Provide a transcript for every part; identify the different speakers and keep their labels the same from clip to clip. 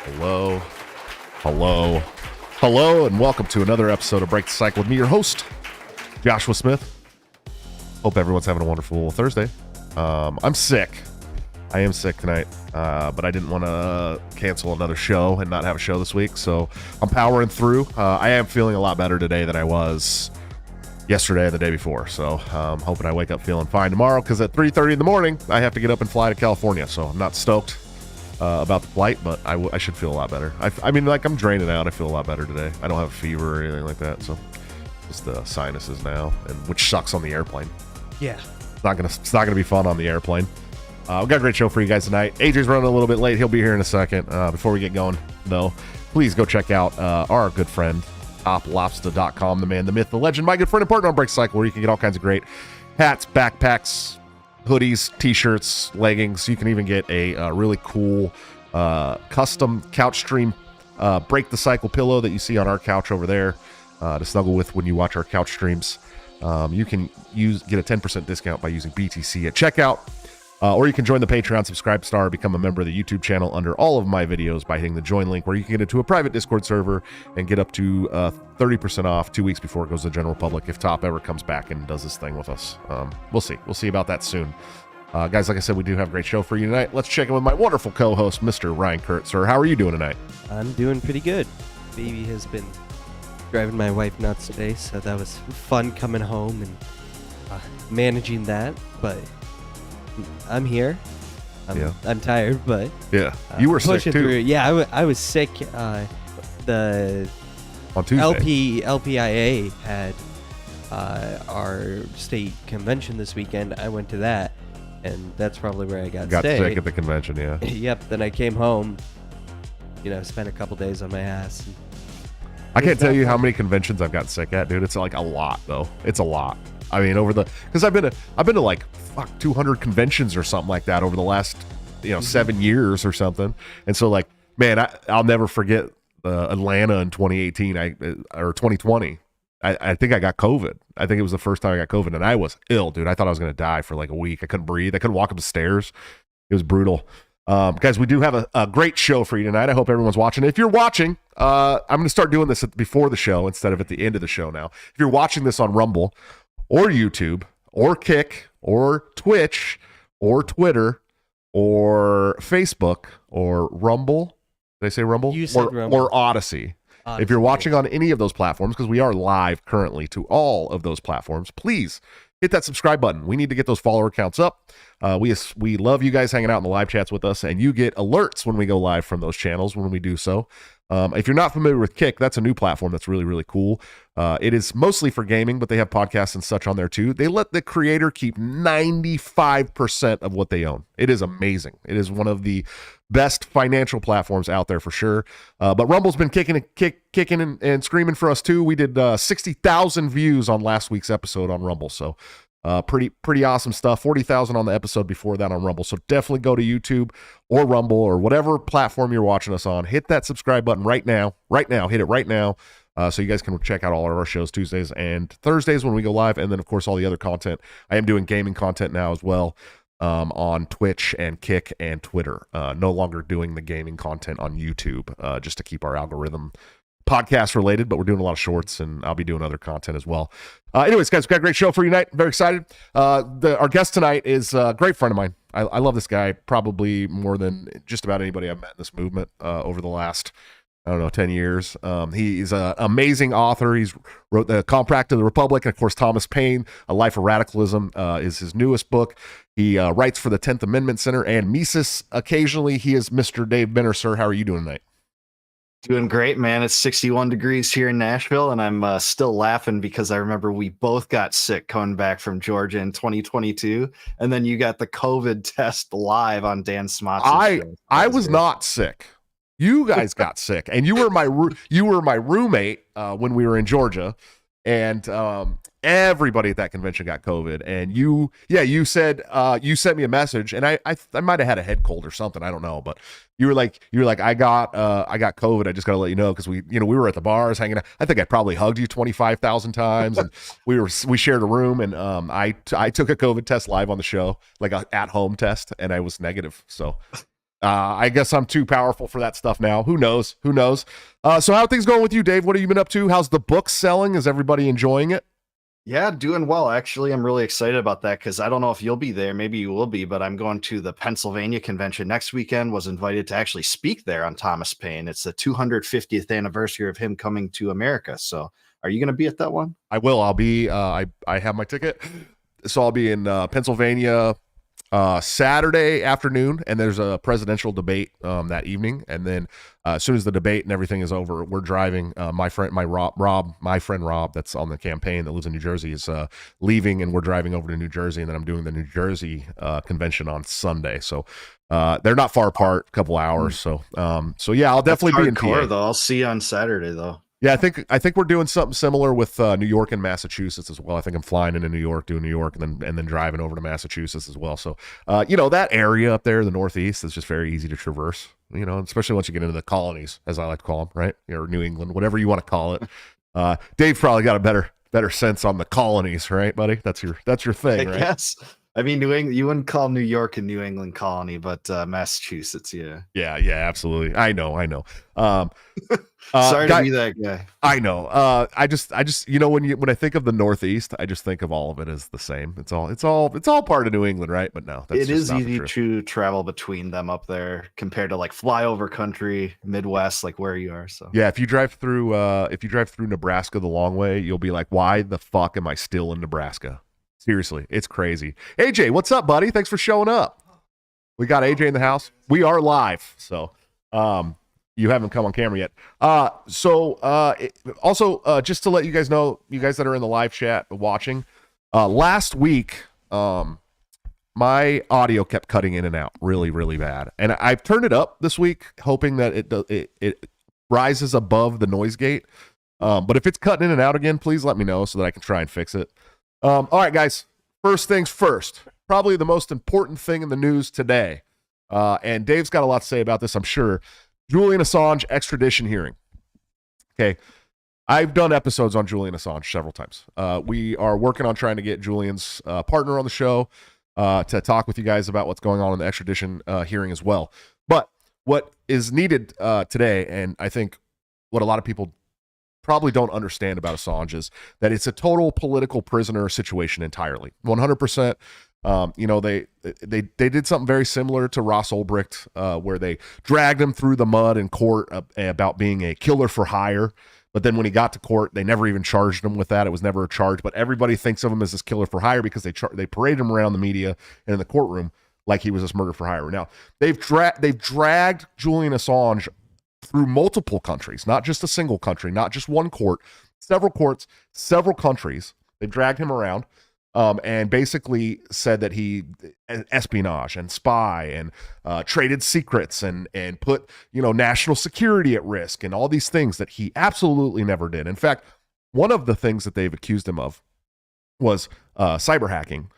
Speaker 1: Hello, hello, hello, and welcome to another episode of Break the Cycle with me, your host, Joshua Smith. Hope everyone's having a wonderful Thursday. I'm sick. I am sick tonight, but I didn't want to cancel another show and not have a show this week, so I'm powering through. I am feeling a lot better today than I was yesterday and the day before, so I'm hoping I wake up feeling fine tomorrow, because at 3:30 in the morning, I have to get up and fly to California, so I'm not stoked about the flight, but I should feel a lot better. I mean, like, I'm draining out. I feel a lot better today. I don't have a fever or anything like that, so just the sinuses now, and which sucks on the airplane.
Speaker 2: Yeah,
Speaker 1: it's not gonna be fun on the airplane. We've got a great show for you guys tonight. AJ's running a little bit late. He'll be here in a second. Before we get going, though, please go check out our good friend toplobster.com, the man, the myth, the legend, my good friend and partner on Break Cycle, where you can get all kinds of great hats, backpacks, hoodies, t-shirts, leggings. You can even get a really cool custom couch stream Break the Cycle pillow that you see on our couch over there to snuggle with when you watch our couch streams. You can get a 10% discount by using BTC at checkout, or you can join the Patreon, subscribe star, become a member of the YouTube channel under all of my videos by hitting the join link, where you can get into a private Discord server and get up to 30% off 2 weeks before it goes to the general public, if Top ever comes back and does this thing with us. We'll see about that soon. Guys, like I said, we do have a great show for you tonight. Let's check in with my wonderful co-host, Mr. Ryan Kurt. Sir, how are you doing tonight?
Speaker 2: I'm doing pretty good. Baby has been driving my wife nuts today, so that was fun coming home and managing that, but I'm here. I'm tired, but
Speaker 1: yeah, you were sick too.
Speaker 2: Through. Yeah, I was sick. On
Speaker 1: Tuesday,
Speaker 2: LPIA had our state convention this weekend. I went to that, and that's probably where I got
Speaker 1: sick at the convention. Yeah.
Speaker 2: Yep. Then I came home. Spent a couple days on my ass.
Speaker 1: I can't tell you how many conventions I've gotten sick at, dude. It's like a lot, though. It's a lot. I mean, because I've been to like 200 conventions or something like that over the last 7 years or something. And so, like, man, I'll never forget Atlanta in 2018 or 2020. I think I got COVID. I think it was the first time I got COVID, and I was ill, dude. I thought I was going to die for like a week. I couldn't breathe. I couldn't walk up the stairs. It was brutal. Guys, we do have a great show for you tonight. I hope everyone's watching. If you're watching, I'm going to start doing this before the show instead of at the end of the show now. If you're watching this on Rumble or YouTube or Kick or Twitch or Twitter or Facebook or Rumble, did I say Rumble?
Speaker 2: You said Rumble.
Speaker 1: Or Odyssey. If you're watching on any of those platforms, because we are live currently to all of those platforms, please hit that subscribe button. We need to get those follower counts up. We love you guys hanging out in the live chats with us, and you get alerts when we go live from those channels when we do so. If you're not familiar with Kick, that's a new platform that's really, really cool. It is mostly for gaming, but they have podcasts and such on there too. They let the creator keep 95% of what they own. It is amazing. It is one of the best financial platforms out there for sure. But Rumble's been kicking and screaming for us too. We did 60,000 views on last week's episode on Rumble. So pretty awesome stuff. 40,000 on the episode before that on Rumble. So definitely go to YouTube or Rumble or whatever platform you're watching us on. Hit that subscribe button right now. Hit it right now. So you guys can check out all of our shows Tuesdays and Thursdays when we go live. And then, of course, all the other content. I am doing gaming content now as well on Twitch and Kick and Twitter. No longer doing the gaming content on YouTube just to keep our algorithm podcast related, but we're doing a lot of shorts, and I'll be doing other content as well. Anyways, guys, we've got a great show for you tonight. Very excited. Our guest tonight is a great friend of mine. I love this guy probably more than just about anybody I've met in this movement over the last, 10 years. He's an amazing author. He's wrote The Compact of the Republic, and of course, Thomas Paine, A Life of Radicalism is his newest book. He writes for the 10th Amendment Center and Mises. Occasionally, he is Mr. Dave Benner. Sir, how are you doing tonight?
Speaker 3: Doing great, man. It's 61 degrees here in Nashville, and I'm still laughing because I remember we both got sick coming back from Georgia in 2022, and then you got the COVID test live on Dan Smotz's show.
Speaker 1: I was not sick. You guys got sick, and you were my roommate when we were in Georgia, and everybody at that convention got COVID. And you said you sent me a message, and I might have had a head cold or something, I don't know, but you were like I got COVID. I just got to let you know, because we were at the bars hanging out. I think I probably hugged you 25,000 times, and we shared a room, and I took a COVID test live on the show, like a at home test, and I was negative. So I guess I'm too powerful for that stuff now. Who knows? So how are things going with you, Dave? What have you been up to? How's the book selling? Is everybody enjoying it?
Speaker 3: Yeah, doing well. Actually, I'm really excited about that because I don't know if you'll be there. Maybe you will be, but I'm going to the Pennsylvania convention next weekend. Was invited to actually speak there on Thomas Paine. It's the 250th anniversary of him coming to America. So, are you going to be at that one?
Speaker 1: I will. I'll be. I have my ticket, so I'll be in Pennsylvania Saturday afternoon, and there's a presidential debate that evening, and then as soon as the debate and everything is over, we're driving. My friend Rob, that's on the campaign that lives in New Jersey, is leaving, and we're driving over to New Jersey, and then I'm doing the New Jersey convention on Sunday. So they're not far apart, a couple hours. So yeah, I'll definitely be in PA.
Speaker 3: Though I'll see you on Saturday though.
Speaker 1: Yeah, I think we're doing something similar with New York and Massachusetts as well. I think I'm flying into New York, doing New York, and then driving over to Massachusetts as well. So, that area up there, the Northeast, is just very easy to traverse. Especially once you get into the colonies, as I like to call them, right? Or New England, whatever you want to call it. Dave probably got a better sense on the colonies, right, buddy? That's your thing, right?
Speaker 3: Yes. I mean, New England. You wouldn't call New York a New England colony, but Massachusetts, yeah.
Speaker 1: Yeah, absolutely. I know.
Speaker 3: Sorry to be that guy.
Speaker 1: I know. I just when I think of the Northeast, I just think of all of it as the same. It's all part of New England, right? But no,
Speaker 3: it is easy to travel between them up there compared to like flyover country, Midwest, like where you are. So
Speaker 1: yeah, if you drive through Nebraska the long way, you'll be like, why the fuck am I still in Nebraska? Seriously, it's crazy. AJ, what's up, buddy? Thanks for showing up. We got AJ in the house. We are live, so you haven't come on camera yet. Also, just to let you guys know, you guys that are in the live chat watching, last week, my audio kept cutting in and out really, really bad, and I've turned it up this week, hoping that it rises above the noise gate. But if it's cutting in and out again, please let me know so that I can try and fix it. All right, guys. First things first. Probably the most important thing in the news today, and Dave's got a lot to say about this, I'm sure. Julian Assange extradition hearing. Okay, I've done episodes on Julian Assange several times. We are working on trying to get Julian's partner on the show to talk with you guys about what's going on in the extradition hearing as well. But what is needed today, and I think what a lot of people probably don't understand about Assange, is that it's a total political prisoner situation entirely. 100%. They did something very similar to Ross Ulbricht, where they dragged him through the mud in court about being a killer for hire. But then when he got to court, they never even charged him with that. It was never a charge. But everybody thinks of him as this killer for hire because they parade him around the media and in the courtroom like he was this murder for hire. Now they've dragged Julian Assange through multiple countries, not just a single country, not just one court, several courts, several countries. They've dragged him around. And basically said that he espionage and spy and traded secrets and put national security at risk and all these things that he absolutely never did. In fact, one of the things that they've accused him of was cyber hacking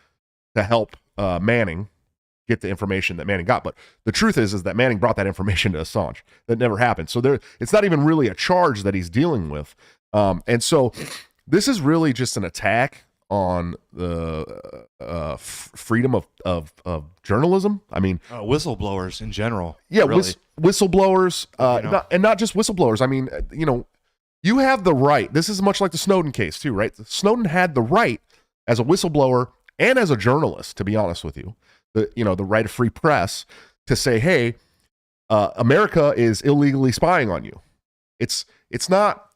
Speaker 1: to help Manning get the information that Manning got. But the truth is that Manning brought that information to Assange. That never happened. So it's not even really a charge that he's dealing with. And so this is really just an attack on the freedom of journalism. I mean,
Speaker 4: whistleblowers in general.
Speaker 1: Yeah,
Speaker 4: really.
Speaker 1: Whistleblowers, not just whistleblowers. I mean, you have the right. This is much like the Snowden case too, right? Snowden had the right as a whistleblower and as a journalist, to be honest with you, the right of free press to say, hey, America is illegally spying on you. It's not.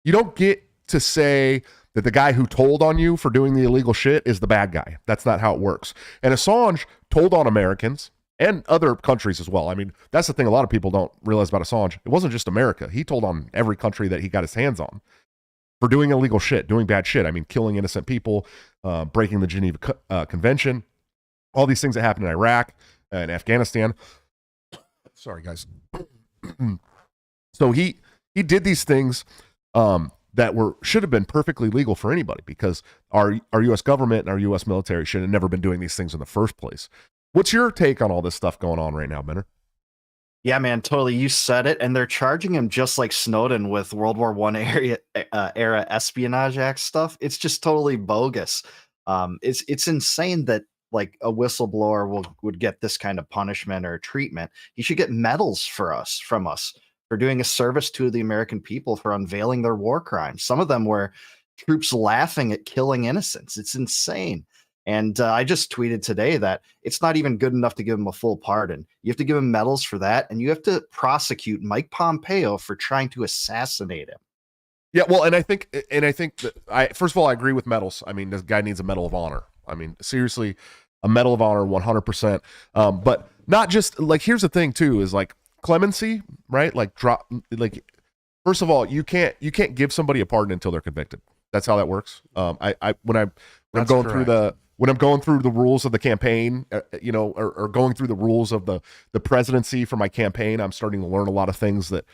Speaker 1: You don't get to say that the guy who told on you for doing the illegal shit is the bad guy. That's not how it works. And Assange told on Americans and other countries as well. I mean, that's the thing a lot of people don't realize about Assange. It wasn't just America. He told on every country that he got his hands on for doing illegal shit, doing bad shit. I mean, killing innocent people, breaking the Geneva Convention, all these things that happened in Iraq and Afghanistan. Sorry, guys. So he did these things that should have been perfectly legal for anybody, because our U.S. government and our U.S. military should have never been doing these things in the first place. What's your take on all this stuff going on right now, Benner?
Speaker 3: Yeah, man, totally. You said it, and they're charging him just like Snowden with World War I era Espionage Act stuff. It's just totally bogus. It's insane that like a whistleblower would get this kind of punishment or treatment. He should get medals from us for doing a service to the American people, for unveiling their war crimes. Some of them were troops laughing at killing innocents. It's insane. And I just tweeted today that it's not even good enough to give him a full pardon. You have to give him medals for that, and you have to prosecute Mike Pompeo for trying to assassinate him.
Speaker 1: Yeah, well, and I think that first of all, I agree with medals. I mean, this guy needs a Medal of Honor. I mean, seriously, a Medal of Honor, 100%. But not just like, here's the thing too, is like clemency, right? Like first of all, you can't give somebody a pardon until they're convicted. That's how that works. When I'm going through the rules of the campaign, or going through the rules of the presidency for my campaign, I'm starting to learn a lot of things that,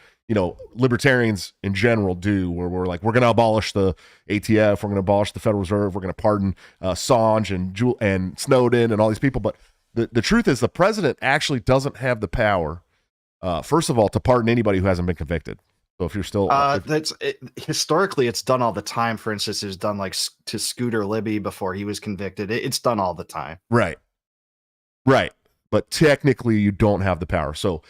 Speaker 1: libertarians in general do, where we're going to abolish the ATF, we're going to abolish the Federal Reserve, we're going to pardon Assange and Snowden and all these people. But the truth is, the president actually doesn't have the power, first of all, to pardon anybody who hasn't been convicted. So if you're still
Speaker 3: historically, it's done all the time. For instance, it was done like to Scooter Libby before he was convicted. It's done all the time.
Speaker 1: Right. But technically, you don't have the power. So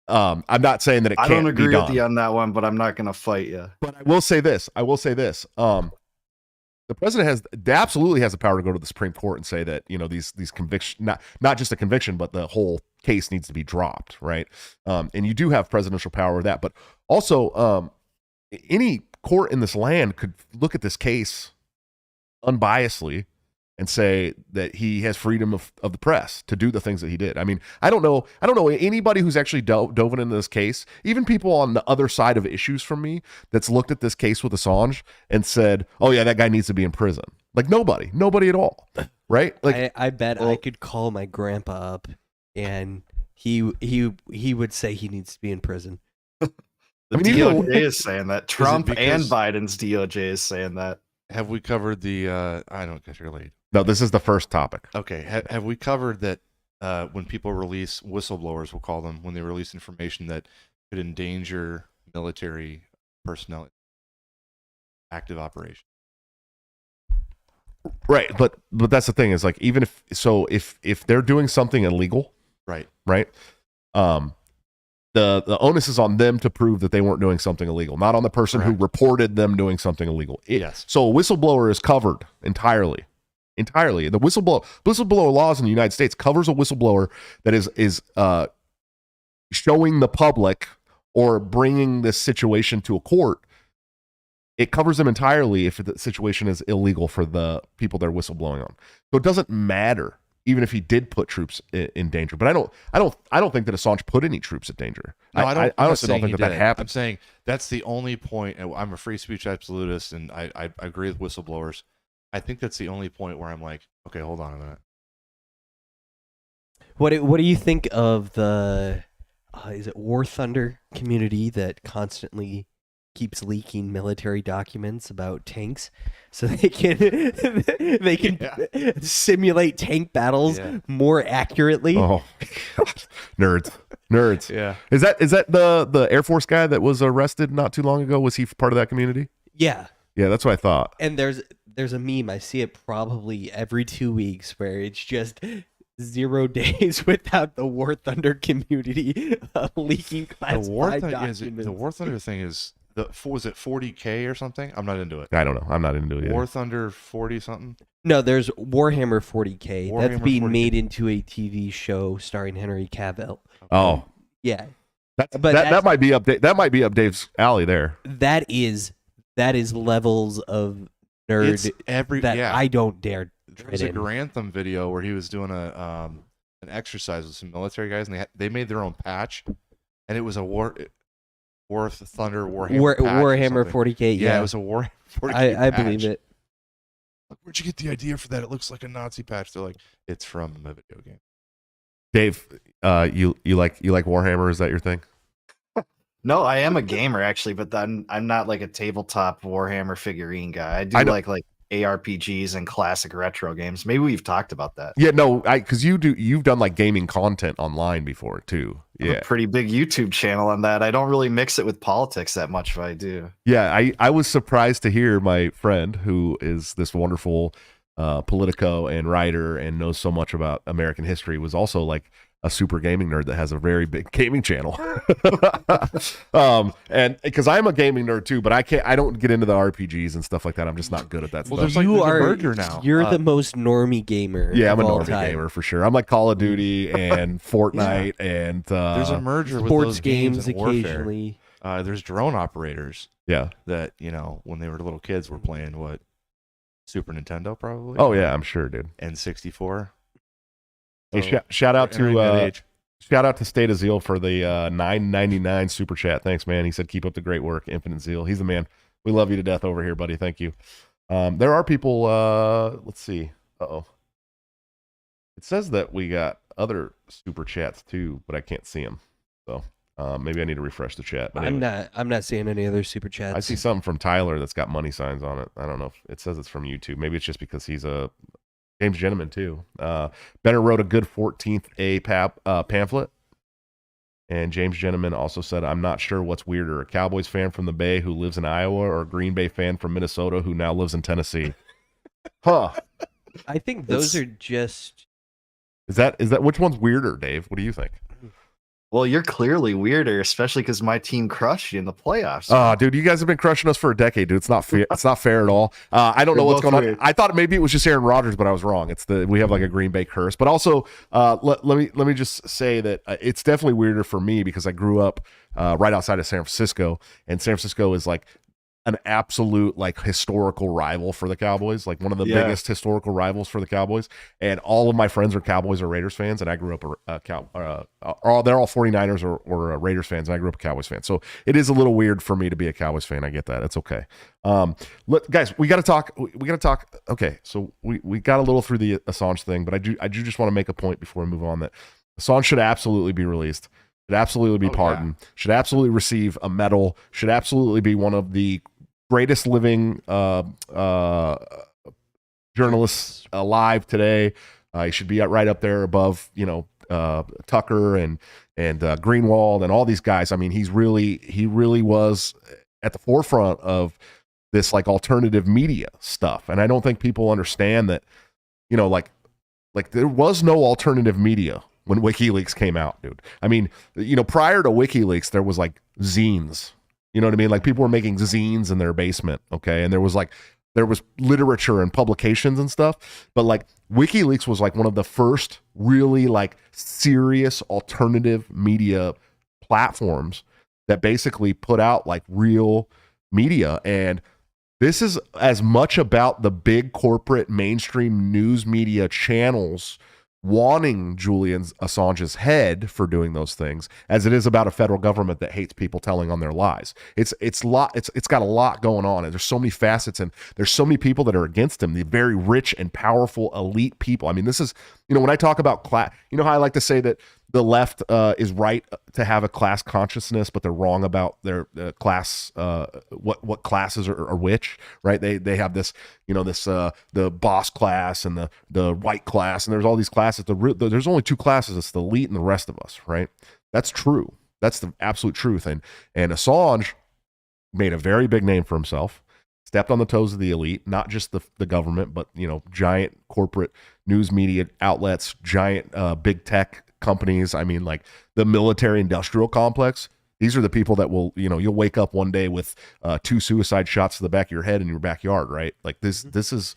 Speaker 1: I'm not saying that it can't be done.
Speaker 3: I don't agree with you on that one, but I'm not going to fight you.
Speaker 1: But I will say this. The president absolutely has the power to go to the Supreme Court and say that, these convictions, not just a conviction, but the whole case needs to be dropped, right? And you do have presidential power with that. But also, any court in this land could look at this case unbiasedly and say that he has freedom of the press to do the things that he did. I mean, I don't know anybody who's actually dove into this case, even people on the other side of issues from me, that's looked at this case with Assange and said, oh yeah, that guy needs to be in prison. Like nobody at all, right? Like
Speaker 2: I bet I could call my grandpa up and he would say he needs to be in prison.
Speaker 3: The DOJ is saying that. Trump and Biden's DOJ is saying that.
Speaker 4: Have we covered the I don't get your lead.
Speaker 1: No, this is the first topic.
Speaker 4: Okay. Have we covered that when people release, whistleblowers, we'll call them, when they release information that could endanger military personnel, active operation?
Speaker 1: Right. But that's the thing, is like, even if they're doing something illegal,
Speaker 4: right.
Speaker 1: The onus is on them to prove that they weren't doing something illegal, not on the person who reported them doing something illegal.
Speaker 4: Yes.
Speaker 1: So a whistleblower is covered entirely. The whistleblower laws in the United States covers a whistleblower that is showing the public or bringing this situation to a court. It covers them entirely if the situation is illegal for the people they're whistleblowing on. So it doesn't matter, even if he did put troops in danger. But I don't think that Assange put any troops in danger.
Speaker 4: No,
Speaker 1: I honestly don't think that happened.
Speaker 4: I'm saying that's the only point. I'm a free speech absolutist, and I agree with whistleblowers. I think that's the only point where I'm like, okay, hold on a minute.
Speaker 2: What do you think of the is it War Thunder community that constantly keeps leaking military documents about tanks so they can simulate tank battles more accurately?
Speaker 1: Oh, God. Nerds.
Speaker 4: Yeah.
Speaker 1: Is that the Air Force guy that was arrested not too long ago? Was he part of that community?
Speaker 2: Yeah.
Speaker 1: Yeah, that's what I thought.
Speaker 2: And there's a meme, I see it probably every 2 weeks, where it's just 0 days without the War Thunder community leaking classified documents.
Speaker 4: The War Thunder thing is, was it 40K or something? I'm not into it.
Speaker 1: I don't know. I'm not into it.
Speaker 4: War Thunder 40 something?
Speaker 2: No, there's Warhammer 40K. That's being
Speaker 4: 40K.
Speaker 2: made into a TV show starring Henry Cavill.
Speaker 1: Oh.
Speaker 2: Yeah.
Speaker 1: That might be up. That might be up Dave's alley there.
Speaker 2: That is levels of nerd I don't dare.
Speaker 4: There was a Grantham video where he was doing an exercise with some military guys, and they made their own patch, and it was a War Thunder
Speaker 2: Warhammer 40K.
Speaker 4: Yeah, it was a War 40K
Speaker 2: I believe it.
Speaker 4: Where'd you get the idea for that? It looks like a Nazi patch. They're like, it's from a video game.
Speaker 1: Dave, you like Warhammer? Is that your thing?
Speaker 3: No, I am a gamer actually, but I'm not like a tabletop Warhammer figurine guy. I do like ARPGs and classic retro games. Maybe we've talked about that.
Speaker 1: Yeah, no, because you've done like gaming content online before too. Yeah,
Speaker 3: I have a pretty big YouTube channel on that. I don't really mix it with politics that much, but I do.
Speaker 1: Yeah, I was surprised to hear my friend, who is this wonderful Politico and writer and knows so much about American history, was also like a super gaming nerd that has a very big gaming channel. And because I'm a gaming nerd too, but I don't get into the RPGs and stuff like that. I'm just not good at that
Speaker 4: Well,
Speaker 1: stuff.
Speaker 4: there's a merger now.
Speaker 2: You're the most normie gamer.
Speaker 1: Yeah, I'm a
Speaker 2: of all
Speaker 1: normie
Speaker 2: time.
Speaker 1: gamer for sure. I'm like Call of Duty and Fortnite and
Speaker 4: There's a merger with
Speaker 2: Sports
Speaker 4: those games
Speaker 2: games
Speaker 4: and warfare.
Speaker 2: occasionally.
Speaker 4: There's drone operators
Speaker 1: yeah.
Speaker 4: that, when they were little kids were playing what? Super Nintendo probably?
Speaker 1: Oh yeah, I'm sure, dude.
Speaker 4: N64.
Speaker 1: Hey,
Speaker 4: So,
Speaker 1: shout out
Speaker 4: we're entering that
Speaker 1: to
Speaker 4: age.
Speaker 1: shout out to State of Zeal for the $9.99 super chat. Thanks, man. He said keep up the great work, Infinite Zeal. He's the man. We love you to death over here, buddy. Thank you. There are people. Let's see. Uh-oh. It says that we got other super chats too, but I can't see them. So maybe I need to refresh the chat. But anyway.
Speaker 2: I'm not seeing any other super chats.
Speaker 1: I see something from Tyler that's got money signs on it. I don't know if it says it's from YouTube. Maybe it's just because he's a James Gentleman too. Benner wrote a good 14th A pamphlet. And James Gentleman also said, I'm not sure what's weirder, a Cowboys fan from the Bay who lives in Iowa or a Green Bay fan from Minnesota who now lives in Tennessee. Huh.
Speaker 2: I think those are just...
Speaker 1: Is that which one's weirder, Dave? What do you think?
Speaker 3: Well, you're clearly weirder, especially because my team crushed you in the playoffs.
Speaker 1: Oh, dude, you guys have been crushing us for a decade, dude. It's not fair. It's not fair at all. I don't know what's going on. I thought maybe it was just Aaron Rodgers, but I was wrong. We have like a Green Bay curse. But also, let me just say that it's definitely weirder for me because I grew up right outside of San Francisco, and San Francisco is like an absolute like historical rival for the Cowboys, like one of the biggest historical rivals for the Cowboys. And all of my friends are Cowboys or Raiders fans, and I grew up they're all 49ers or Raiders fans, and I grew up a Cowboys fan. So it is a little weird for me to be a Cowboys fan. I get that. It's okay. Guys, we got to talk. We got to talk. Okay, so we got a little through the Assange thing, but I do just want to make a point before we move on that Assange should absolutely be released. Should absolutely be pardoned. Yeah. Should absolutely receive a medal. Should absolutely be one of the greatest living journalists alive today. He should be right up there above, Tucker and Greenwald and all these guys. I mean, he really was at the forefront of this like alternative media stuff. And I don't think people understand that, like there was no alternative media when WikiLeaks came out, dude. I mean, prior to WikiLeaks, there was like zines. You know what I mean? Like people were making zines in their basement, okay? And there was literature and publications and stuff, but like WikiLeaks was like one of the first really like serious alternative media platforms that basically put out like real media. And this is as much about the big corporate mainstream news media channels wanting Julian Assange's head for doing those things as it is about a federal government that hates people telling on their lies. It's got a lot going on, and there's so many facets, and there's so many people that are against him, the very rich and powerful elite people. I mean, this is, when I talk about class, how I like to say that the left is right to have a class consciousness, but they're wrong about their class, what classes are which, right? They have this, the boss class and the white class, and there's all these classes. There's only two classes. It's the elite and the rest of us, right? That's true. That's the absolute truth. And Assange made a very big name for himself, stepped on the toes of the elite, not just the government, but, giant corporate news media outlets, giant big tech companies. I mean, like the military industrial complex. These are the people that will, you'll wake up one day with 2 suicide shots to the back of your head in your backyard, right? Like this is.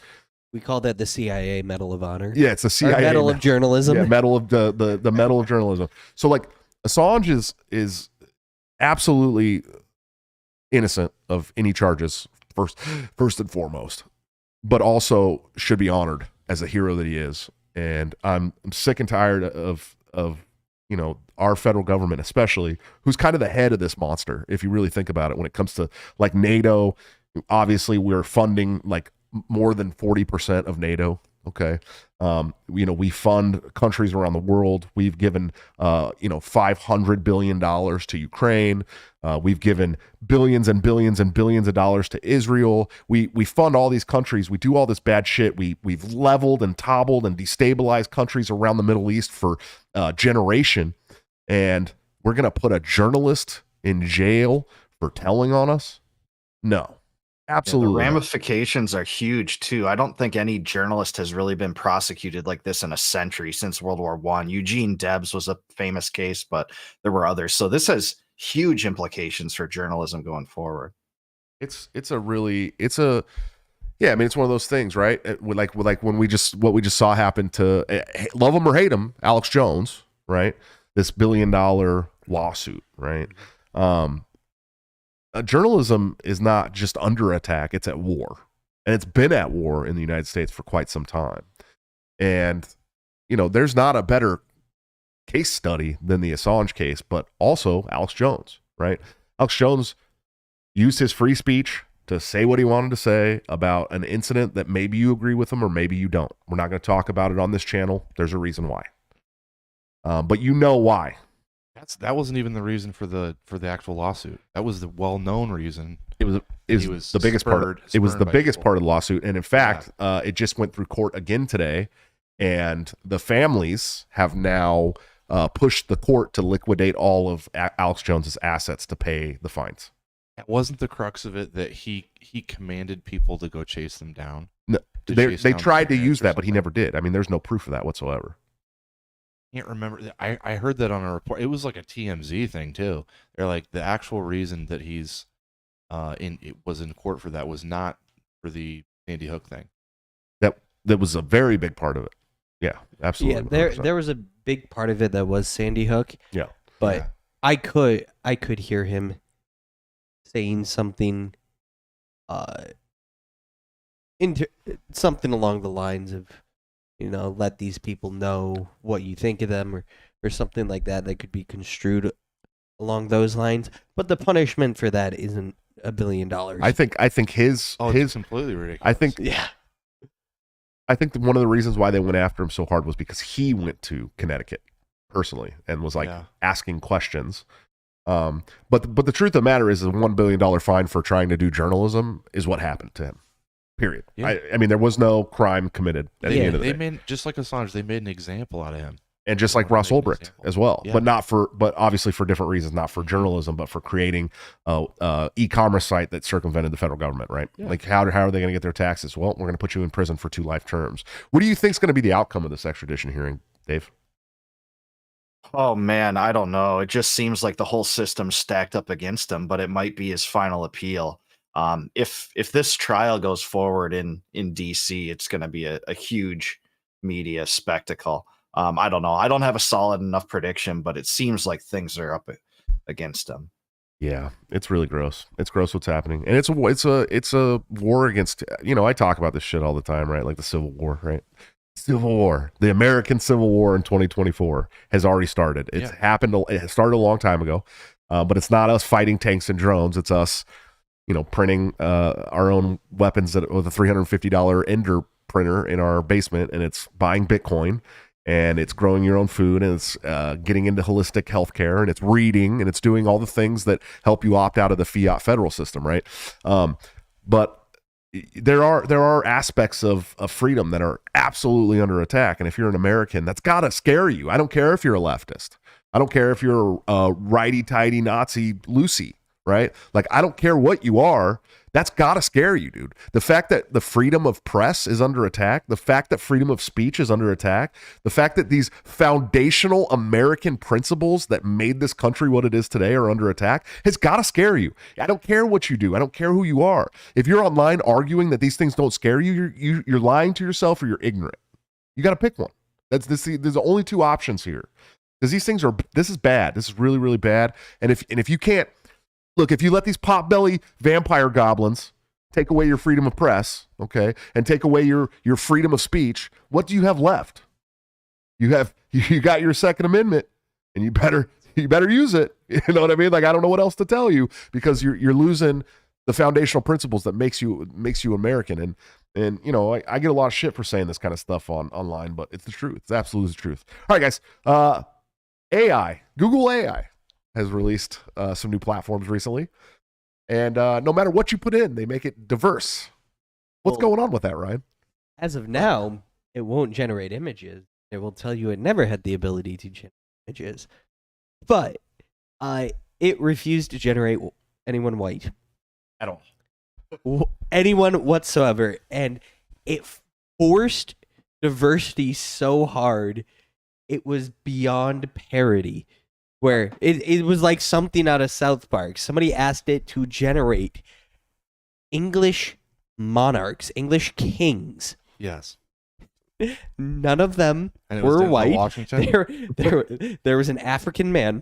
Speaker 2: We call that the CIA Medal of Honor.
Speaker 1: Yeah, it's a CIA
Speaker 2: Medal of Journalism.
Speaker 1: Yeah, Medal of the Medal of Journalism. So like Assange is absolutely innocent of any charges first and foremost, but also should be honored as a hero that he is. And I'm sick and tired of our federal government, especially, who's kind of the head of this monster, if you really think about it. When it comes to like NATO, obviously we're funding like more than 40% of NATO. Okay. We fund countries around the world. We've given, $500 billion to Ukraine. We've given billions and billions and billions of dollars to Israel. We fund all these countries. We do all this bad shit. We've leveled and toppled and destabilized countries around the Middle East for a generation. And we're going to put a journalist in jail for telling on us? No. Absolutely.
Speaker 3: The
Speaker 1: not.
Speaker 3: ramifications are huge too. I don't think any journalist has really been prosecuted like this in a century since World War One. Eugene Debs was a famous case, but there were others. So this has huge implications for journalism going forward.
Speaker 1: It's a yeah. I mean, it's one of those things, right? Like when what we just saw happen to love him or hate him, Alex Jones, right? This $1 billion lawsuit, right? Journalism is not just under attack; it's at war, and it's been at war in the United States for quite some time. And there's not a better case study than the Assange case, but also Alex Jones, right? Alex Jones used his free speech to say what he wanted to say about an incident that maybe you agree with him or maybe you don't. We're not going to talk about it on this channel. There's a reason why, but you know why.
Speaker 4: That wasn't even the reason for the actual lawsuit. That was the well-known reason.
Speaker 1: It was the biggest part. It was the biggest part of the lawsuit, and in fact, it just went through court again today, and the families have now pushed the court to liquidate all of Alex Jones's assets to pay the fines.
Speaker 4: That wasn't the crux of it that he commanded people to go chase them down.
Speaker 1: No, they tried to use that, but he never did. I mean, there's no proof of that whatsoever.
Speaker 4: Can't remember. I heard that on a report. It was like a TMZ thing too. They're like the actual reason that he's was in court for that was not for the Sandy Hook thing.
Speaker 1: That was a very big part of it. Yeah, absolutely.
Speaker 2: Yeah, there was a big part of it that was Sandy Hook.
Speaker 1: Yeah,
Speaker 2: but I could hear him saying something, something along the lines of, let these people know what you think of them, or something like that could be construed along those lines. But the punishment for that isn't $1 billion.
Speaker 1: I think his
Speaker 4: it's completely ridiculous.
Speaker 1: I think one of the reasons why they went after him so hard was because he went to Connecticut personally and was asking questions. But the truth of the matter is, the $1 billion fine for trying to do journalism is what happened to him. Period. Yeah. I mean, there was no crime committed at the end of the day.
Speaker 4: Just like Assange, they made an example out of him.
Speaker 1: And just like Ross Ulbricht as well, but obviously for different reasons, not for journalism, but for creating a e-commerce site that circumvented the federal government, right? Yeah. Like how are they going to get their taxes? Well, we're going to put you in prison for 2 life terms. What do you think is going to be the outcome of this extradition hearing, Dave?
Speaker 3: Oh man, I don't know. It just seems like the whole system's stacked up against him, but it might be his final appeal. If this trial goes forward in DC, it's going to be a huge media spectacle. I don't know. I don't have a solid enough prediction, but it seems like things are up against him.
Speaker 1: Yeah, it's really gross. It's gross what's happening, and it's a war against. I talk about this shit all the time, right? Like the Civil War, right? Civil War, the American Civil War in 2024 has already started. It's happened. It started a long time ago, but it's not us fighting tanks and drones. It's us, printing our own weapons with a $350 Ender printer in our basement, and it's buying Bitcoin. And it's growing your own food, and it's getting into holistic healthcare, and it's reading, and it's doing all the things that help you opt out of the fiat federal system, right? But there are aspects of freedom that are absolutely under attack, and if you're an American, that's got to scare you. I don't care if you're a leftist. I don't care if you're a righty-tighty Nazi Lucy, right? Like, I don't care what you are. That's got to scare you, dude. The fact that the freedom of press is under attack, the fact that freedom of speech is under attack, the fact that these foundational American principles that made this country what it is today are under attack has got to scare you. I don't care what you do. I don't care who you are. If you're online arguing that these things don't scare you, you're lying to yourself or you're ignorant. You got to pick one. There's the only 2 options here. Because this is bad. This is really, really bad. And if you can't, look, if you let these potbelly vampire goblins take away your freedom of press, okay, and take away your freedom of speech, what do you have left? You got your Second Amendment, and you better use it. You know what I mean? Like, I don't know what else to tell you, because you're losing the foundational principles that makes you American. And I get a lot of shit for saying this kind of stuff online, but it's the truth. It's absolutely the truth. All right, guys. Google AI has released some new platforms recently, and no matter what you put in, they make it diverse. What's going on with that, Ryan?
Speaker 2: As of now, it won't generate images. It will tell you it never had the ability to generate images, but it refused to generate anyone white
Speaker 1: At all.
Speaker 2: anyone whatsoever, and it forced diversity so hard it was beyond parody. Where it was like something out of South Park. Somebody asked it to generate English monarchs, English kings.
Speaker 4: Yes.
Speaker 2: None of them
Speaker 4: And it was
Speaker 2: were
Speaker 4: Denzel
Speaker 2: white.
Speaker 4: Washington.
Speaker 2: There was an African man.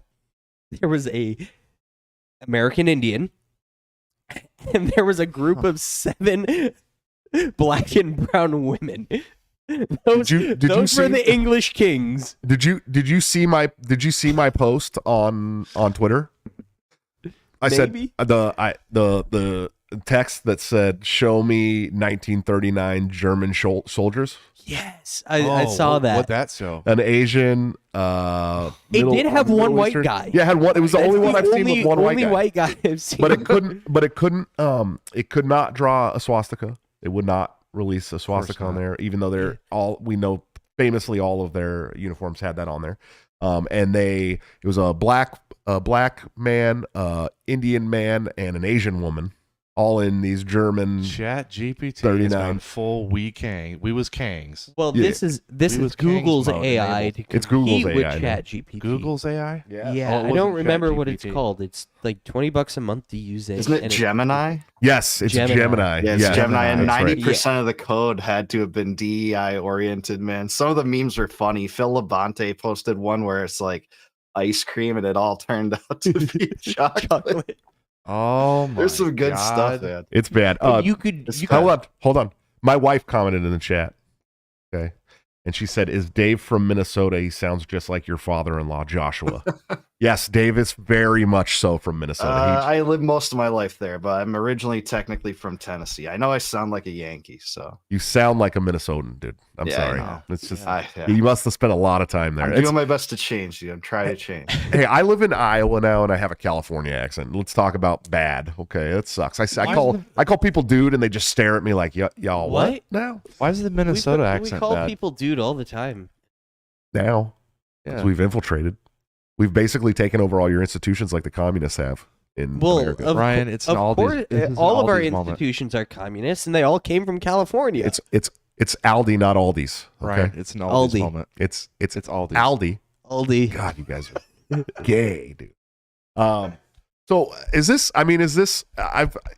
Speaker 2: There was a American Indian, and there was a group of 7 black and brown women. Those,
Speaker 1: Did you
Speaker 2: those were
Speaker 1: see-
Speaker 2: the English kings.
Speaker 1: Did you see my post on Twitter? I
Speaker 2: Maybe.
Speaker 1: said the text that said, "Show me 1939 German soldiers."
Speaker 2: Yes, I saw that.
Speaker 4: What'd that show?
Speaker 1: An Asian.
Speaker 2: It did have one
Speaker 1: Middle
Speaker 2: white
Speaker 1: Eastern-
Speaker 2: guy.
Speaker 1: Yeah, it had one. It was the
Speaker 2: That's
Speaker 1: only one I've seen with one
Speaker 2: only
Speaker 1: white guy.
Speaker 2: white guy I've seen.
Speaker 1: But it couldn't. It could not draw a swastika. It would not release a swastika on
Speaker 4: not.
Speaker 1: there, even though they're all, we know famously all of their uniforms had that on there. And it was a black man, Indian man, and an Asian woman, all in these German.
Speaker 4: Chat GPT
Speaker 1: 39.
Speaker 4: has gone full we was Kangs.
Speaker 2: Well,
Speaker 1: Yeah.
Speaker 2: this is
Speaker 4: We was
Speaker 2: Google's
Speaker 4: King's mode
Speaker 2: AI
Speaker 4: enabled.
Speaker 2: to
Speaker 1: It's Google's
Speaker 2: compete with
Speaker 1: AI,
Speaker 2: ChatGPT.
Speaker 4: Google's AI?
Speaker 2: Yeah,
Speaker 4: Oh, it
Speaker 2: I don't
Speaker 4: wasn't
Speaker 2: remember what it's
Speaker 4: ChatGPT.
Speaker 2: called. It's like $20 a month to use it.
Speaker 3: Isn't it
Speaker 2: and
Speaker 3: Gemini?
Speaker 1: Yes, it's
Speaker 2: Gemini.
Speaker 1: Gemini.
Speaker 3: Yeah, it's
Speaker 1: Yeah,
Speaker 3: Gemini, and
Speaker 1: that's right.
Speaker 3: 90% of the code had to have been DEI oriented, man. Some of the memes are funny. Phil Labonte posted one where it's like ice cream and it all turned out to be chocolate.
Speaker 2: chocolate.
Speaker 4: Oh my
Speaker 3: There's some good
Speaker 4: God.
Speaker 3: stuff, man.
Speaker 1: It's bad.
Speaker 2: You could.
Speaker 3: it's
Speaker 2: You
Speaker 3: fine.
Speaker 2: could
Speaker 1: Hold on. My wife commented in the chat. Okay. And she said, "Is Dave from Minnesota? He sounds just like your father-in-law, Joshua." Yes, Dave is very much so from Minnesota.
Speaker 3: I lived most of my life there, but I'm originally technically from Tennessee. I know I sound like a Yankee, so
Speaker 1: You sound like a Minnesotan, dude. I'm
Speaker 3: Yeah, I
Speaker 1: sorry.
Speaker 3: know.
Speaker 1: It's just
Speaker 3: yeah.
Speaker 1: you must have spent a lot of time there.
Speaker 3: I'm
Speaker 1: It's-
Speaker 3: doing my best to change, dude. I'm trying to change.
Speaker 1: hey, I live in Iowa now, and I have a California accent. Let's talk about bad. Okay, that sucks. I call people dude, and they just stare at me like, y'all what
Speaker 2: What?
Speaker 1: now?
Speaker 4: Why is the Minnesota
Speaker 2: we
Speaker 4: accent
Speaker 2: call
Speaker 4: bad?
Speaker 2: people dude all the time.
Speaker 1: Now,
Speaker 4: Yeah.
Speaker 1: because we've infiltrated. We've basically taken over all your institutions like the communists have in
Speaker 2: Well,
Speaker 1: America.
Speaker 2: of
Speaker 4: Ryan, it's an
Speaker 2: Of
Speaker 4: Aldi's-
Speaker 2: course,
Speaker 4: this is an
Speaker 2: all of our
Speaker 4: Aldi's moment.
Speaker 2: institutions are communists, and they all came from California.
Speaker 1: It's Aldi, not Aldi's. Okay,
Speaker 4: Ryan, it's an Aldi's
Speaker 2: Aldi.
Speaker 4: moment.
Speaker 1: it's
Speaker 4: It's Aldi.
Speaker 1: Aldi.
Speaker 2: Aldi.
Speaker 1: God, you guys are gay, dude. So is this? I mean, is this?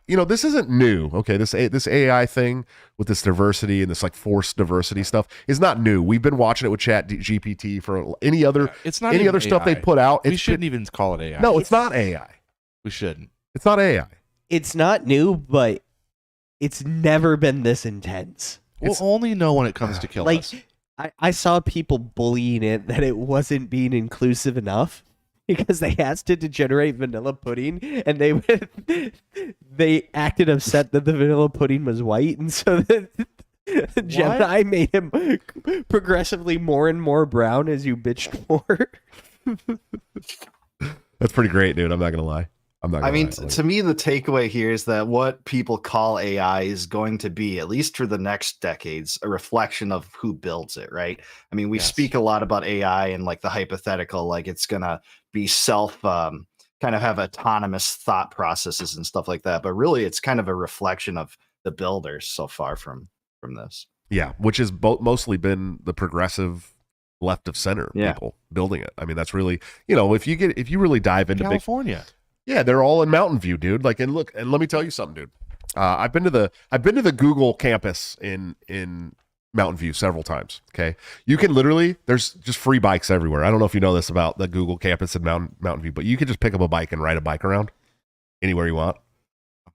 Speaker 1: This isn't new. Okay, this AI thing with this diversity and this like forced diversity stuff is not new. We've been watching it with Chat GPT for any other
Speaker 4: It's not
Speaker 1: any
Speaker 4: even
Speaker 1: other stuff they
Speaker 4: AI.
Speaker 1: put out.
Speaker 4: We
Speaker 1: It's
Speaker 4: shouldn't even call it AI.
Speaker 1: No, it's not AI.
Speaker 4: We shouldn't.
Speaker 1: It's not AI.
Speaker 2: It's not new, but it's never been this intense.
Speaker 4: We'll only know when it comes to kill
Speaker 2: Like,
Speaker 4: us.
Speaker 2: I saw people bullying it that it wasn't being inclusive enough because they asked it to generate vanilla pudding, and they acted upset that the vanilla pudding was white, and so Gemini made him progressively more and more brown as you bitched more.
Speaker 1: That's pretty great, dude. I'm not gonna lie. I'm not. Gonna
Speaker 3: I mean,
Speaker 1: lie.
Speaker 3: to me, the takeaway here is that what people call AI is going to be, at least for the next decades, a reflection of who builds it, right? I mean, we
Speaker 4: Yes.
Speaker 3: speak a lot about AI and like the hypothetical, like it's gonna be kind of have autonomous thought processes and stuff like that. But really, it's kind of a reflection of the builders so far from this.
Speaker 1: Yeah, which has mostly been the progressive left of center
Speaker 3: Yeah.
Speaker 1: people building it. I mean, that's really, if you really dive into big,
Speaker 4: California.
Speaker 1: yeah, they're all in Mountain View, dude. Like, and look, and let me tell you something, dude. I've been to the Google campus in Mountain View several times. Okay, you can literally, there's just free bikes everywhere. I don't know if you know this about the Google campus in Mountain View, but you can just pick up a bike and ride a bike around anywhere you want.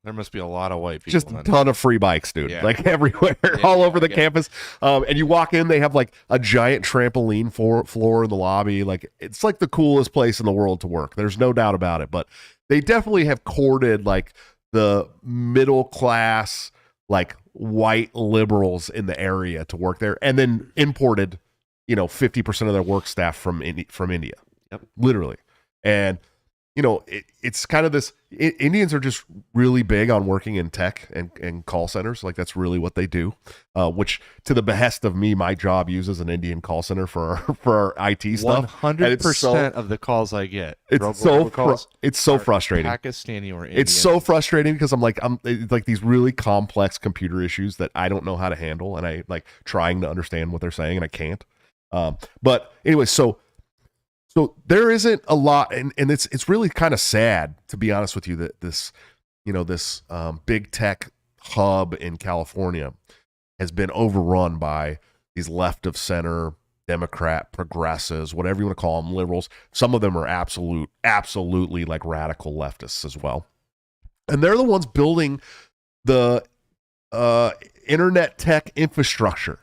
Speaker 4: There must be a lot of white people.
Speaker 1: Just a
Speaker 4: then.
Speaker 1: ton of free bikes, dude.
Speaker 4: Yeah.
Speaker 1: Like everywhere,
Speaker 4: Yeah,
Speaker 1: all over the
Speaker 4: yeah.
Speaker 1: campus. And you walk in, they have like a giant trampoline floor in the lobby. Like it's like the coolest place in the world to work. There's no doubt about it. But they definitely have courted like the middle class, like white liberals in the area to work there, and then imported, 50% of their work staff from India.
Speaker 4: Yep.
Speaker 1: Literally. And it's kind of this. Indians are just really big on working in tech and call centers. Like that's really what they do. Which, to the behest of me, my job uses an Indian call center for our IT stuff.
Speaker 4: 100% of the calls I get,
Speaker 1: it's so frustrating.
Speaker 4: Pakistani or Indian.
Speaker 1: It's so frustrating because it's like these really complex computer issues that I don't know how to handle, and I like trying to understand what they're saying, and I can't. But anyway, so there isn't a lot, and it's really kind of sad, to be honest with you, that this big tech hub in California has been overrun by these left of center Democrat progressives, whatever you want to call them, liberals. Some of them are absolutely like radical leftists as well, and they're the ones building the internet tech infrastructure,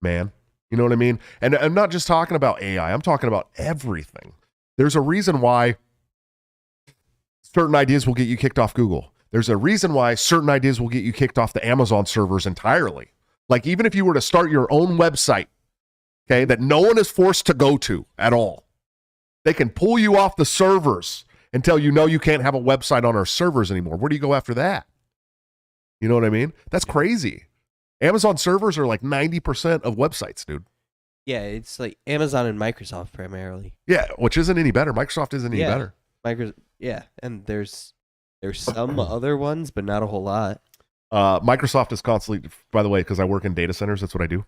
Speaker 1: man. You know what I mean? And I'm not just talking about AI. I'm talking about everything. There's a reason why certain ideas will get you kicked off Google. There's a reason why certain ideas will get you kicked off the Amazon servers entirely. Like even if you were to start your own website, okay, that no one is forced to go to at all, they can pull you off the servers until you can't have a website on our servers anymore. Where do you go after that? You know what I mean? That's crazy. Amazon servers are like 90% of websites, dude.
Speaker 2: Yeah, it's like Amazon and Microsoft primarily.
Speaker 1: Yeah, which isn't any better. Microsoft isn't any better.
Speaker 2: And there's some other ones, but not a whole lot.
Speaker 1: Microsoft is constantly, by the way, because I work in data centers, that's what I do.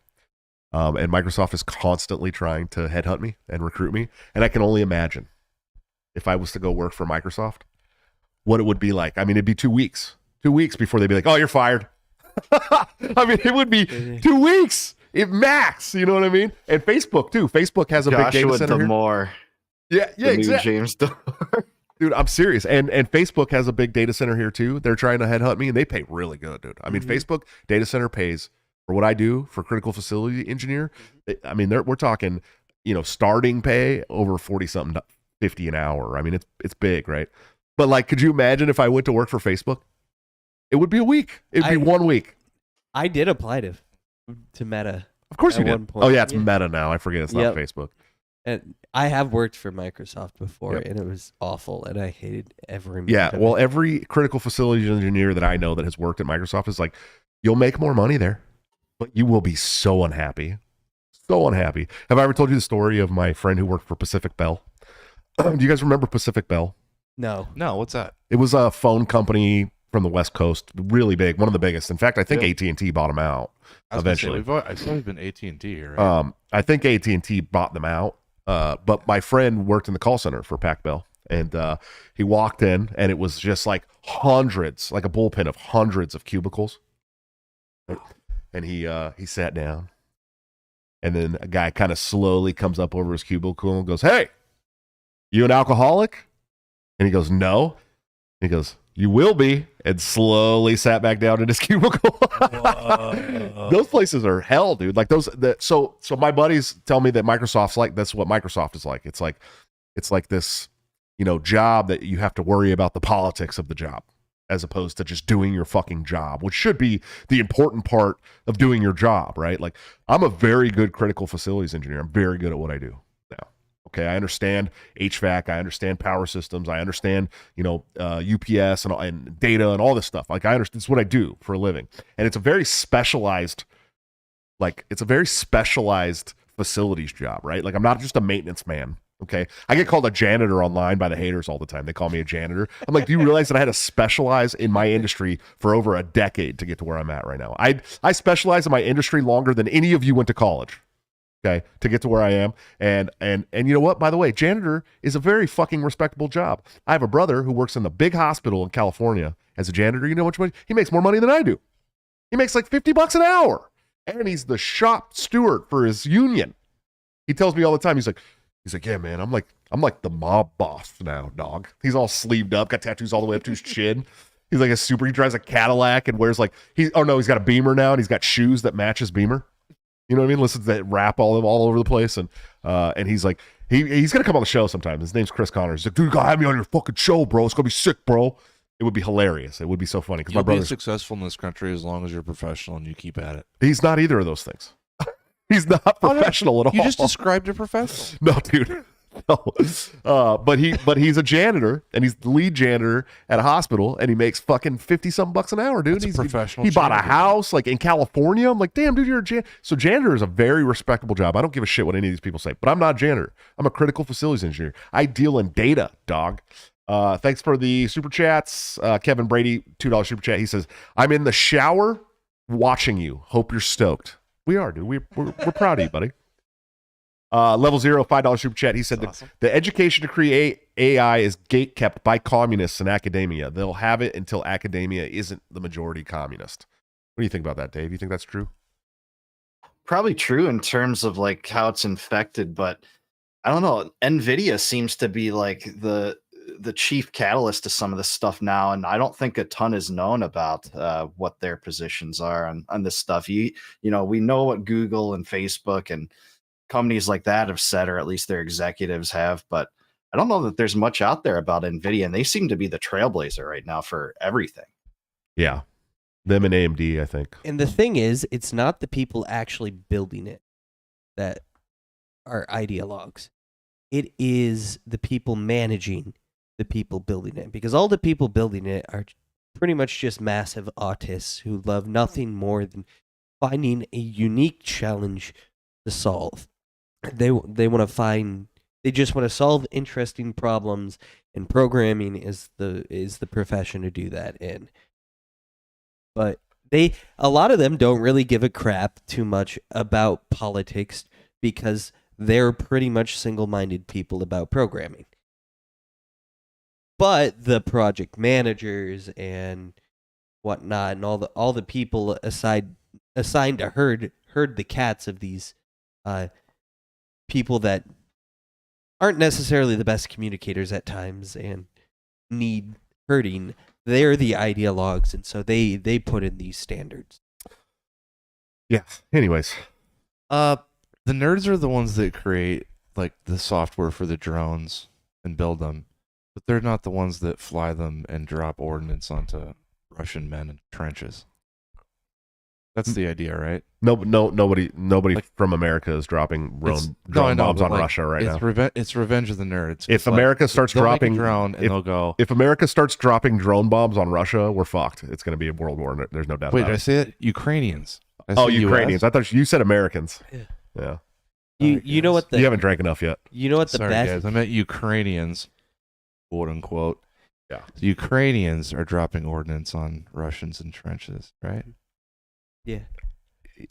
Speaker 1: And Microsoft is constantly trying to headhunt me and recruit me. And I can only imagine if I was to go work for Microsoft, what it would be like. I mean, it'd be 2 weeks. 2 weeks before they'd be like, oh, you're fired. I mean, it would be 2 weeks, if max. You know what I mean? And Facebook too. Facebook has a big data center here. Yeah, exactly. James Damore. Dude, I'm serious. And Facebook has a big data center here too. They're trying to headhunt me, and they pay really good, dude. I mean, Facebook data center pays for what I do for critical facility engineer. I mean, we're talking, starting pay over 40 something, 50 an hour. I mean, it's big, right? But like, could you imagine if I went to work for Facebook? It would be a week. It'd be 1 week.
Speaker 2: I did apply to Meta.
Speaker 1: Of course you did. Oh yeah, it's Meta now. I forget it's not Facebook.
Speaker 2: And I have worked for Microsoft before, and it was awful, and I hated every minute.
Speaker 1: Yeah, well, every critical facilities engineer that I know that has worked at Microsoft is like, you'll make more money there, but you will be so unhappy. So unhappy. Have I ever told you the story of my friend who worked for Pacific Bell? Do you guys remember Pacific Bell?
Speaker 2: No.
Speaker 4: What's that?
Speaker 1: It was a phone company from the West Coast, really big, one of the biggest. In fact, I think AT&T bought them out eventually.
Speaker 4: It's always been AT&T here, right?
Speaker 1: I think AT&T bought them out, but my friend worked in the call center for Pac Bell, and he walked in, and it was just like hundreds, like a bullpen of hundreds of cubicles. And he sat down, and then a guy kind of slowly comes up over his cubicle and goes, "Hey, you an alcoholic?" And he goes, "No." And he goes, "You will be," and slowly sat back down in his cubicle. Those places are hell, dude. Like so my buddies tell me that Microsoft's like, that's what Microsoft is like. It's like this, job that you have to worry about the politics of the job as opposed to just doing your fucking job, which should be the important part of doing your job, right? Like, I'm a very good critical facilities engineer. I'm very good at what I do. Okay, I understand HVAC, I understand power systems, I understand, UPS and data and all this stuff. Like, I understand, it's what I do for a living. And it's a very specialized facilities job, right? Like, I'm not just a maintenance man, okay? I get called a janitor online by the haters all the time. They call me a janitor. I'm like, do you realize that I had to specialize in my industry for over a decade to get to where I'm at right now? I specialize in my industry longer than any of you went to college. Okay, to get to where I am. And you know what? By the way, janitor is a very fucking respectable job. I have a brother who works in the big hospital in California as a janitor. You know how much he makes more money than I do. He makes like $50 an hour. And he's the shop steward for his union. He tells me all the time, he's like, yeah, man, I'm like the mob boss now, dog. He's all sleeved up, got tattoos all the way up to his chin. He's like he drives a Cadillac and wears he's got a Beamer now, and he's got shoes that match his Beamer. You know what I mean? Listens to that rap all over the place, and he's like, he's gonna come on the show sometime. His name's Chris Connors. He's like, dude, you gotta have me on your fucking show, bro. It's gonna be sick, bro. It would be hilarious. It would be so funny because my brother's
Speaker 4: successful in this country as long as you're professional and you keep at it.
Speaker 1: He's not either of those things. He's not professional at all.
Speaker 4: You just described a professional.
Speaker 1: No, dude. But he's a janitor, and he's the lead janitor at a hospital, and he makes fucking 50 something bucks an hour, dude.
Speaker 4: That's a professional
Speaker 1: He bought a
Speaker 4: janitor.
Speaker 1: house like in California. I'm like, damn, dude, you're a janitor. So janitor is a very respectable job. I don't give a shit what any of these people say, but I'm not a janitor. I'm a critical facilities engineer. I deal in data, dog. Thanks for the super chats. Kevin Brady, $2 super chat. He says, I'm in the shower watching you. Hope you're stoked. We are, dude. We're proud of you, buddy. Level Zero, $5 super chat. He said
Speaker 4: That's awesome.
Speaker 1: the education to create AI is gate kept by communists and academia. They'll have it until academia isn't the majority communist. What do you think about that, Dave? You think that's true?
Speaker 3: Probably true in terms of like how it's infected, but I don't know. Nvidia seems to be like the chief catalyst to some of this stuff now, and I don't think a ton is known about what their positions are on this stuff. You know, we know what Google and Facebook and companies like that have said, or at least their executives have, but I don't know that there's much out there about Nvidia, and they seem to be the trailblazer right now for everything.
Speaker 1: Yeah. Them and AMD, I think.
Speaker 2: And the thing is, it's not the people actually building it that are ideologues. It is the people managing the people building it, because all the people building it are pretty much just massive autists who love nothing more than finding a unique challenge to solve. They just want to solve interesting problems, and programming is the profession to do that in. But a lot of them don't really give a crap too much about politics, because they're pretty much single-minded people about programming. But the project managers and whatnot, and all the people assigned to herd the cats of these people that aren't necessarily the best communicators at times and need herding, they're the ideologues, and so they put in these standards.
Speaker 1: Yeah. Anyways.
Speaker 4: The nerds are the ones that create like the software for the drones and build them, but they're not the ones that fly them and drop ordnance onto Russian men in trenches. That's the idea, right?
Speaker 1: Nobody
Speaker 4: Like-
Speaker 1: from America is dropping
Speaker 4: No, I
Speaker 1: drone
Speaker 4: know,
Speaker 1: bombs
Speaker 4: but,
Speaker 1: on
Speaker 4: like,
Speaker 1: Russia right now.
Speaker 4: It's revenge of the nerds.
Speaker 1: If
Speaker 4: Like,
Speaker 1: America starts
Speaker 4: they'll make a
Speaker 1: dropping
Speaker 4: drone and they'll go,
Speaker 1: if America starts dropping drone bombs on Russia, we're fucked. It's going to be a world war. There's no doubt
Speaker 4: wait,
Speaker 1: about
Speaker 4: did I
Speaker 1: it.
Speaker 4: say it? Ukrainians. I
Speaker 1: Oh,
Speaker 4: said US.
Speaker 1: Ukrainians. I thought you said Americans.
Speaker 2: Yeah.
Speaker 1: Yeah.
Speaker 2: You know what the
Speaker 1: You haven't drank enough yet.
Speaker 2: you know what the
Speaker 4: Sorry,
Speaker 2: best
Speaker 4: guys. I meant Ukrainians, quote unquote.
Speaker 1: Yeah.
Speaker 4: The Ukrainians are dropping ordnance on Russians in trenches, right?
Speaker 2: yeah.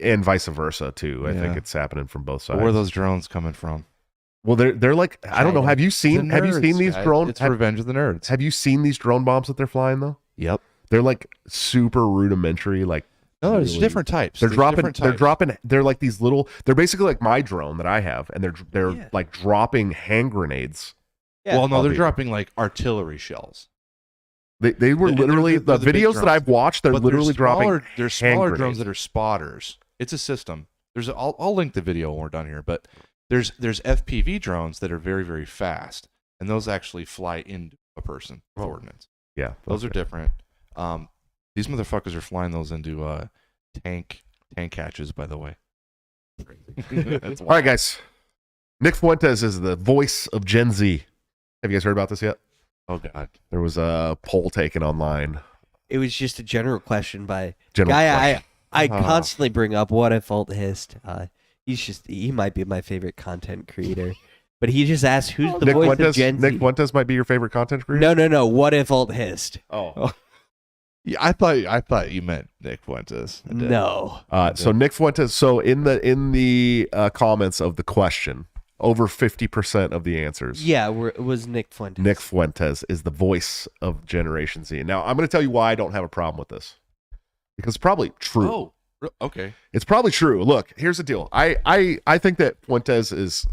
Speaker 1: And vice versa too. I think
Speaker 4: Yeah.
Speaker 1: it's happening from both sides.
Speaker 4: Where are those drones coming from?
Speaker 1: Well, they're like, I don't know.
Speaker 2: China.
Speaker 1: Have you seen
Speaker 4: The
Speaker 1: have you
Speaker 4: nerds,
Speaker 1: seen these
Speaker 4: guys.
Speaker 1: drone
Speaker 4: It's
Speaker 1: have,
Speaker 4: revenge of the nerds.
Speaker 1: have you seen these drone bombs that they're flying though?
Speaker 4: Yep.
Speaker 1: They're like super rudimentary, like
Speaker 4: No, there's
Speaker 1: really-
Speaker 4: different types.
Speaker 1: They're
Speaker 4: There's
Speaker 1: dropping.
Speaker 4: different
Speaker 1: They're
Speaker 4: types.
Speaker 1: dropping. They're like these little. They're basically like my drone that I have, and they're
Speaker 2: Yeah.
Speaker 1: like dropping hand grenades.
Speaker 2: Yeah.
Speaker 4: Well, no,
Speaker 1: on
Speaker 4: they're
Speaker 1: people.
Speaker 4: dropping like artillery shells.
Speaker 1: They were
Speaker 4: They're
Speaker 1: literally
Speaker 4: the
Speaker 1: the
Speaker 4: big
Speaker 1: videos that
Speaker 4: drones.
Speaker 1: I've watched. They're
Speaker 4: But
Speaker 1: literally dropping.
Speaker 4: There's
Speaker 1: hand
Speaker 4: smaller
Speaker 1: grenades.
Speaker 4: drones that are spotters. It's a system. I'll link the video when we're done here. But there's FPV drones that are very, very fast, and those actually fly into a person with ordnance.
Speaker 1: Yeah,
Speaker 4: Those are different. These motherfuckers are flying those into tank hatches, by the way. That's
Speaker 1: All right, guys. Nick Fuentes is the voice of Gen Z. Have you guys heard about this yet?
Speaker 4: Oh God.
Speaker 1: There was a poll taken online.
Speaker 2: It was just a general question by
Speaker 1: General
Speaker 2: guy
Speaker 1: question.
Speaker 2: I
Speaker 4: Ah.
Speaker 2: constantly bring up. What if Alt Hist? He might be my favorite content creator, but he just asked who's the
Speaker 1: Nick
Speaker 2: voice of
Speaker 1: Fuentes.
Speaker 2: Gen Z.
Speaker 1: Nick Fuentes might be your favorite content creator.
Speaker 2: No. What if Alt Hist?
Speaker 1: Oh.
Speaker 4: Yeah, I thought you meant Nick Fuentes. I did.
Speaker 2: No.
Speaker 1: So Nick Fuentes. So in the comments of the question, over 50% of the answers.
Speaker 2: Yeah, it was Nick Fuentes.
Speaker 1: Nick Fuentes is the voice of Generation Z. Now, I'm going to tell you why I don't have a problem with this. Because it's probably true.
Speaker 4: Oh, okay.
Speaker 1: It's probably true. Look, here's the deal. I think that Fuentes is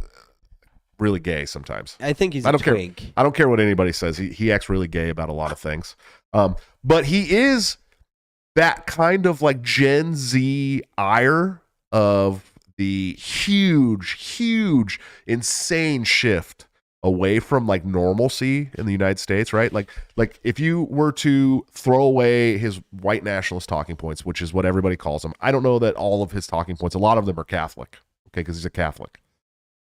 Speaker 1: really gay sometimes.
Speaker 2: I think he's
Speaker 1: I
Speaker 2: a
Speaker 1: don't care.
Speaker 2: twink.
Speaker 1: I don't care what anybody says. He acts really gay about a lot of things. But he is that kind of like Gen Z ire of the huge, insane shift away from like normalcy in the United States, right? Like if you were to throw away his white nationalist talking points, which is what everybody calls him, I don't know that all of his talking points, a lot of them are Catholic, okay, because he's a Catholic.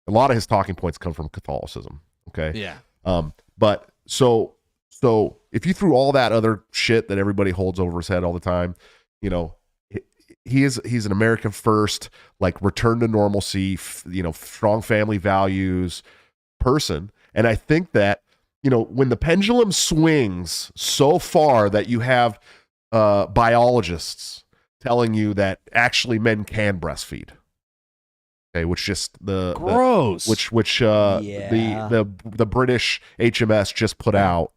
Speaker 1: A lot of his talking points come from Catholicism. Okay.
Speaker 4: Yeah.
Speaker 1: But so if you threw all that other shit that everybody holds over his head all the time, you know, he's an American first, like return to normalcy, strong family values person. And I think that, when the pendulum swings so far that you have biologists telling you that actually men can breastfeed. Okay, which just
Speaker 4: gross.
Speaker 1: The British HMS just put out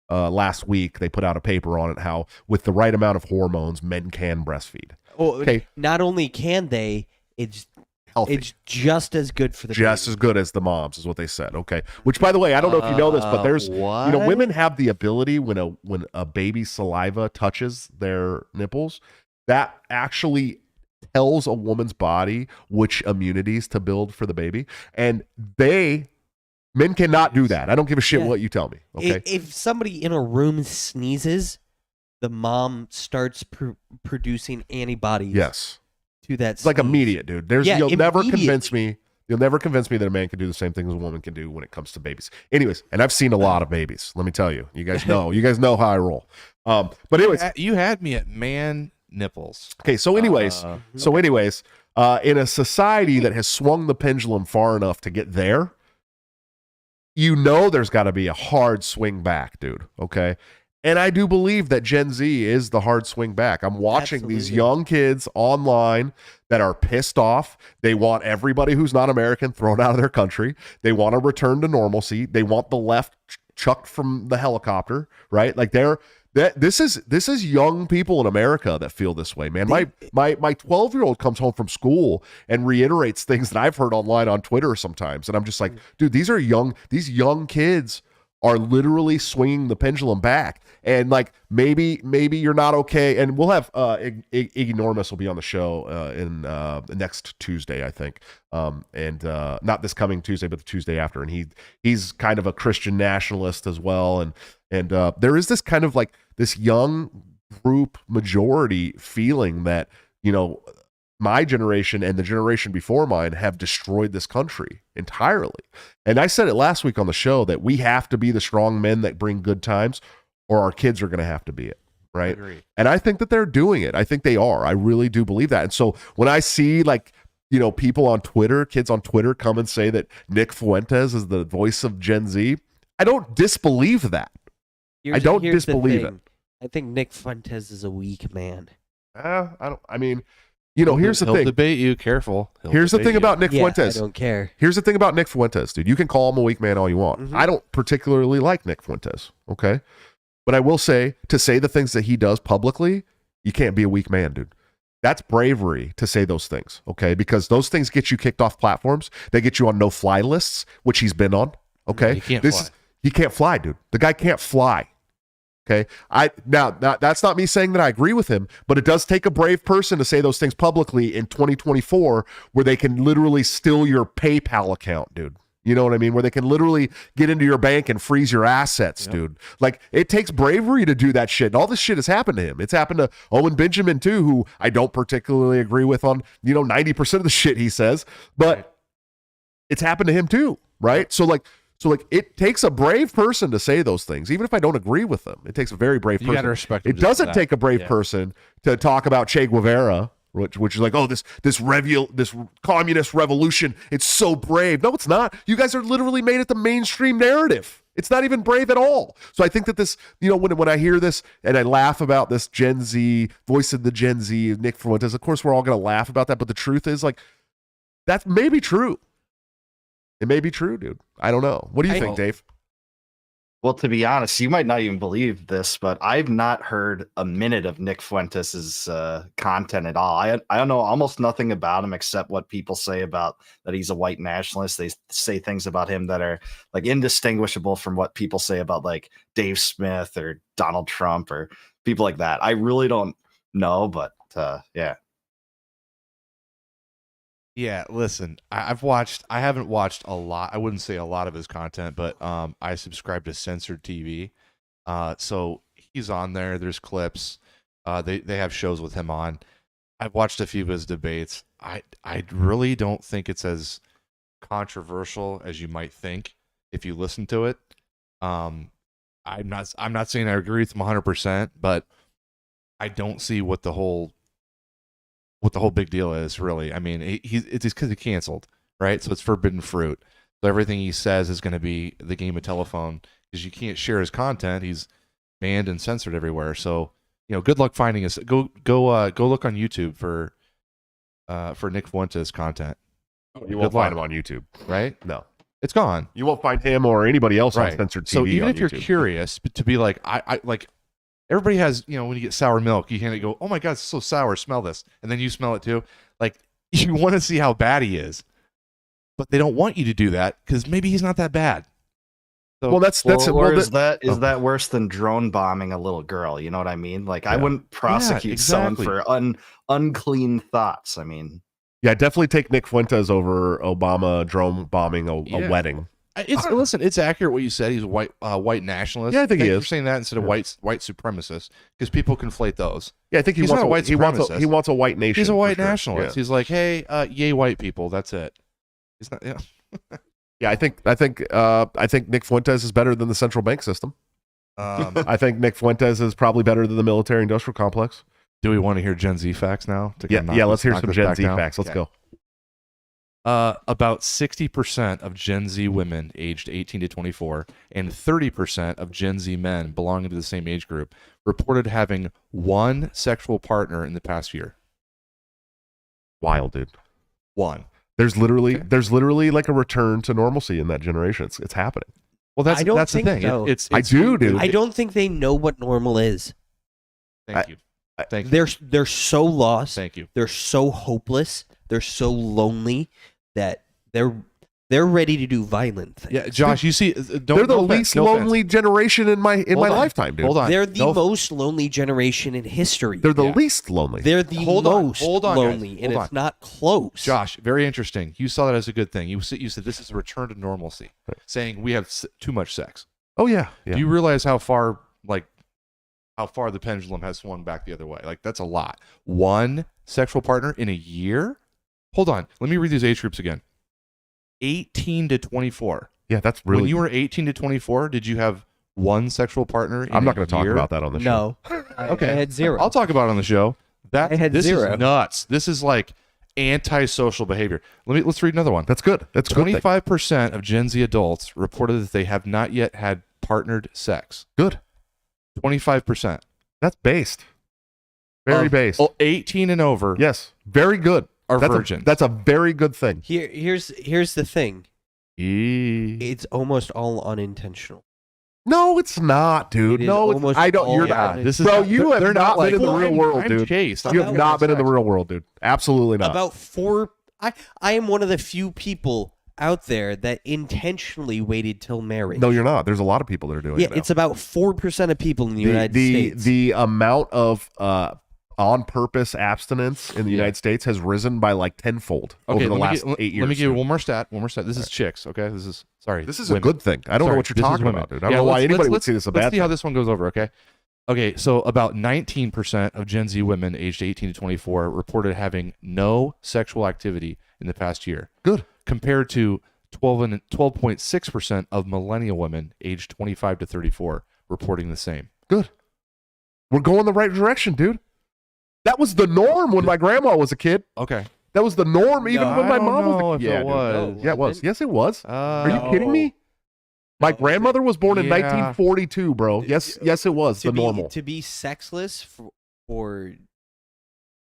Speaker 1: last week. They put out a paper on it, how with the right amount of hormones, men can breastfeed.
Speaker 2: Well, not only can they, it's
Speaker 1: healthy.
Speaker 2: It's just as good for the
Speaker 1: just
Speaker 2: baby.
Speaker 1: as good as the moms is what they said. Okay, which by the way, I don't know if you know this, but there's women have the ability when a baby's saliva touches their nipples, that actually tells a woman's body which immunities to build for the baby, and men cannot do that. I don't give a shit what you tell me. Okay,
Speaker 2: if somebody in a room sneezes, the mom starts producing antibodies.
Speaker 1: Yes,
Speaker 2: to that.
Speaker 1: It's like immediate, dude. You'll never convince me. You'll never convince me that a man can do the same thing as a woman can do when it comes to babies. Anyways, and I've seen a lot of babies. Let me tell you. You guys know how I roll. But anyways,
Speaker 4: you had me at man nipples.
Speaker 1: Okay, so anyways, in a society that has swung the pendulum far enough to get there, there's got to be a hard swing back, dude. Okay. And I do believe that Gen Z is the hard swing back. I'm watching these young kids online that are pissed off. They want everybody who's not American thrown out of their country. They want to return to normalcy. They want the left chucked from the helicopter, right? Like this is young people in America that feel this way, man. My 12-year-old comes home from school and reiterates things that I've heard online on Twitter sometimes, and I'm just like, dude, these young kids are literally swinging the pendulum back. And like maybe you're not okay. And we'll have Iggy Normus will be on the show in next Tuesday, I think. And not this coming Tuesday, but the Tuesday after. And he's kind of a Christian nationalist as well. And there is this kind of like this young group majority feeling that, my generation and the generation before mine have destroyed this country entirely. And I said it last week on the show that we have to be the strong men that bring good times, or our kids are going to have to be it. Right.
Speaker 4: Agreed.
Speaker 1: And I think that they're doing it. I think they are. I really do believe that. And so when I see people on Twitter, kids on Twitter come and say that Nick Fuentes is the voice of Gen Z, I don't disbelieve that. I don't disbelieve it.
Speaker 2: I think Nick Fuentes is a weak man.
Speaker 1: Here's the thing.
Speaker 4: He'll debate you. Careful.
Speaker 1: Here's the thing about Nick Fuentes.
Speaker 2: I don't care.
Speaker 1: Here's the thing about Nick Fuentes, dude. You can call him a weak man all you want.
Speaker 2: Mm-hmm.
Speaker 1: I don't particularly like Nick Fuentes, okay? But I will say, to say the things that he does publicly, you can't be a weak man, dude. That's bravery to say those things, okay? Because those things get you kicked off platforms. They get you on no-fly lists, which he's been on, okay?
Speaker 4: He can't fly.
Speaker 1: He can't fly, dude. The guy can't fly. Okay. That's not me saying that I agree with him, but it does take a brave person to say those things publicly in 2024, where they can literally steal your PayPal account, dude. You know what I mean? Where they can literally get into your bank and freeze your assets, dude. Like, it takes bravery to do that shit. And all this shit has happened to him. It's happened to Owen Benjamin too, who I don't particularly agree with on, 90% of the shit he says, but it's happened to him too. Right. So it takes a brave person to say those things, even if I don't agree with them. It takes a very brave person.
Speaker 4: You gotta respect him.
Speaker 1: It doesn't take a brave person to talk about Che Guevara, which is like, oh, this communist revolution, it's so brave. No, it's not. You guys are literally made it the mainstream narrative. It's not even brave at all. So I think that this, when I hear this and I laugh about this Gen Z, voice of the Gen Z, Nick Fuentes, of course we're all going to laugh about that. But the truth is, like, that may be true. It may be true, dude. I don't know. What do you think, Dave?
Speaker 3: Well, to be honest, you might not even believe this, but I've not heard a minute of Nick Fuentes' content at all. I don't know almost nothing about him except what people say about that he's a white nationalist. They say things about him that are like indistinguishable from what people say about like Dave Smith or Donald Trump or people like that. I really don't know, but yeah.
Speaker 4: Yeah, listen, I haven't watched a lot. I wouldn't say a lot of his content, but I subscribe to Censored TV. So he's on there. There's clips. They have shows with him on. I've watched a few of his debates. I really don't think it's as controversial as you might think if you listen to it. I'm not saying I agree with him 100%, but I don't see what the whole big deal is, really. I mean, it's because he canceled, right? So it's forbidden fruit. So everything he says is going to be the game of telephone because you can't share his content. He's banned and censored everywhere. So, good luck finding us. Go look on YouTube for Nick Fuentes content.
Speaker 1: You won't find him on YouTube,
Speaker 4: right?
Speaker 1: No,
Speaker 4: it's gone.
Speaker 1: You won't find him or anybody else
Speaker 4: right.
Speaker 1: on censored TV.
Speaker 4: So even if you're
Speaker 1: YouTube.
Speaker 4: curious, to be like, I like. Everybody has, when you get sour milk, you can't go, oh my God, it's so sour, smell this. And then you smell it too. Like, you want to see how bad he is. But they don't want you to do that because maybe he's not that bad. So,
Speaker 3: is that worse than drone bombing a little girl? You know what I mean? Like, I wouldn't prosecute someone for unclean thoughts. I mean,
Speaker 1: yeah, definitely take Nick Fuentes over Obama drone bombing a wedding.
Speaker 4: Listen, it's accurate what you said. He's a white nationalist.
Speaker 1: Yeah, I think he is.
Speaker 4: You're saying that instead of white supremacist because people conflate those.
Speaker 1: Yeah, I think he wants a white nation.
Speaker 4: He's a white
Speaker 1: sure.
Speaker 4: nationalist. Yeah. He's like, hey, yay white people. That's it. He's not. Yeah.
Speaker 1: Yeah, I think Nick Fuentes is better than the central bank system. I think Nick Fuentes is probably better than the military-industrial complex.
Speaker 4: Do we want to hear Gen Z facts now?
Speaker 1: Let's hear some Gen Z facts. Let's go.
Speaker 4: About 60% of Gen Z women aged 18 to 24 and 30% of Gen Z men belonging to the same age group reported having one sexual partner in the past year.
Speaker 1: Wild, dude.
Speaker 4: One.
Speaker 1: There's literally like a return to normalcy in that generation. It's happening.
Speaker 4: Well, that's the thing.
Speaker 2: So.
Speaker 1: I do, dude.
Speaker 2: I don't think they know what normal is.
Speaker 4: Thank you. Thank you.
Speaker 2: They're so lost.
Speaker 4: Thank you.
Speaker 2: They're so hopeless. They're so lonely that they're ready to do violent things.
Speaker 4: Yeah, Josh, you see,
Speaker 1: they're the least lonely generation in my lifetime, dude.
Speaker 4: Hold on.
Speaker 2: They're the most lonely generation in history.
Speaker 1: They're the least lonely.
Speaker 2: They're the most lonely,
Speaker 4: guys.
Speaker 2: and it's not close.
Speaker 4: Josh, very interesting. You saw that as a good thing. You said this is a return to normalcy, saying we have too much sex.
Speaker 1: Oh yeah.
Speaker 4: Do you realize how far the pendulum has swung back the other way? Like, that's a lot. One sexual partner in a year? Hold on. Let me read these age groups again. 18 to 24.
Speaker 1: Yeah, that's really...
Speaker 4: When you were 18 to 24, did you have one sexual partner in
Speaker 1: I'm not
Speaker 4: going to
Speaker 1: talk about that on the show.
Speaker 2: No.
Speaker 4: Okay.
Speaker 2: I had zero.
Speaker 4: I'll talk about it on the show. This
Speaker 2: zero.
Speaker 4: is nuts. This is like antisocial behavior. Let's read another one.
Speaker 1: That's good. That's
Speaker 4: 25% of Gen Z adults reported that they have not yet had partnered sex.
Speaker 1: Good.
Speaker 4: 25%.
Speaker 1: That's based. Very based.
Speaker 4: 18 and over.
Speaker 1: Yes. Very good.
Speaker 4: Are virgins.
Speaker 1: That's a very good thing.
Speaker 2: Here's the thing. It's almost all unintentional.
Speaker 1: No, it's not, dude. No, I don't. You're not.
Speaker 4: This is
Speaker 1: bro. You have not been in the real world, dude.
Speaker 4: Chased.
Speaker 1: You have not been in the real world, dude. Absolutely not.
Speaker 2: I am one of the few people out there that intentionally waited till marriage.
Speaker 1: No, you're not. There's a lot of people that are doing it.
Speaker 2: Yeah, it's about 4% of people in the United States.
Speaker 1: The amount of on purpose abstinence in the United States has risen by like tenfold over the last 8 years.
Speaker 4: Let me give you one more stat. This is chicks, okay? This is
Speaker 1: women. A good thing. I don't know what you're talking about, dude. I don't know why anybody would see this as a bad thing.
Speaker 4: Let's see how this one goes over, okay? Okay, so about 19% of Gen Z women aged 18 to 24 reported having no sexual activity in the past year.
Speaker 1: Good.
Speaker 4: Compared to 12.6% of millennial women aged 25 to 34 reporting the same.
Speaker 1: Good. We're going the right direction, dude. That was the norm when my grandma was a kid.
Speaker 4: Okay.
Speaker 1: That was the norm even when my mom was a kid.
Speaker 4: Yeah, it was.
Speaker 1: Yeah, it was. Yes, it was. Are you kidding me? My grandmother was born in 1942, bro. Yes, it was the normal.
Speaker 2: To be sexless for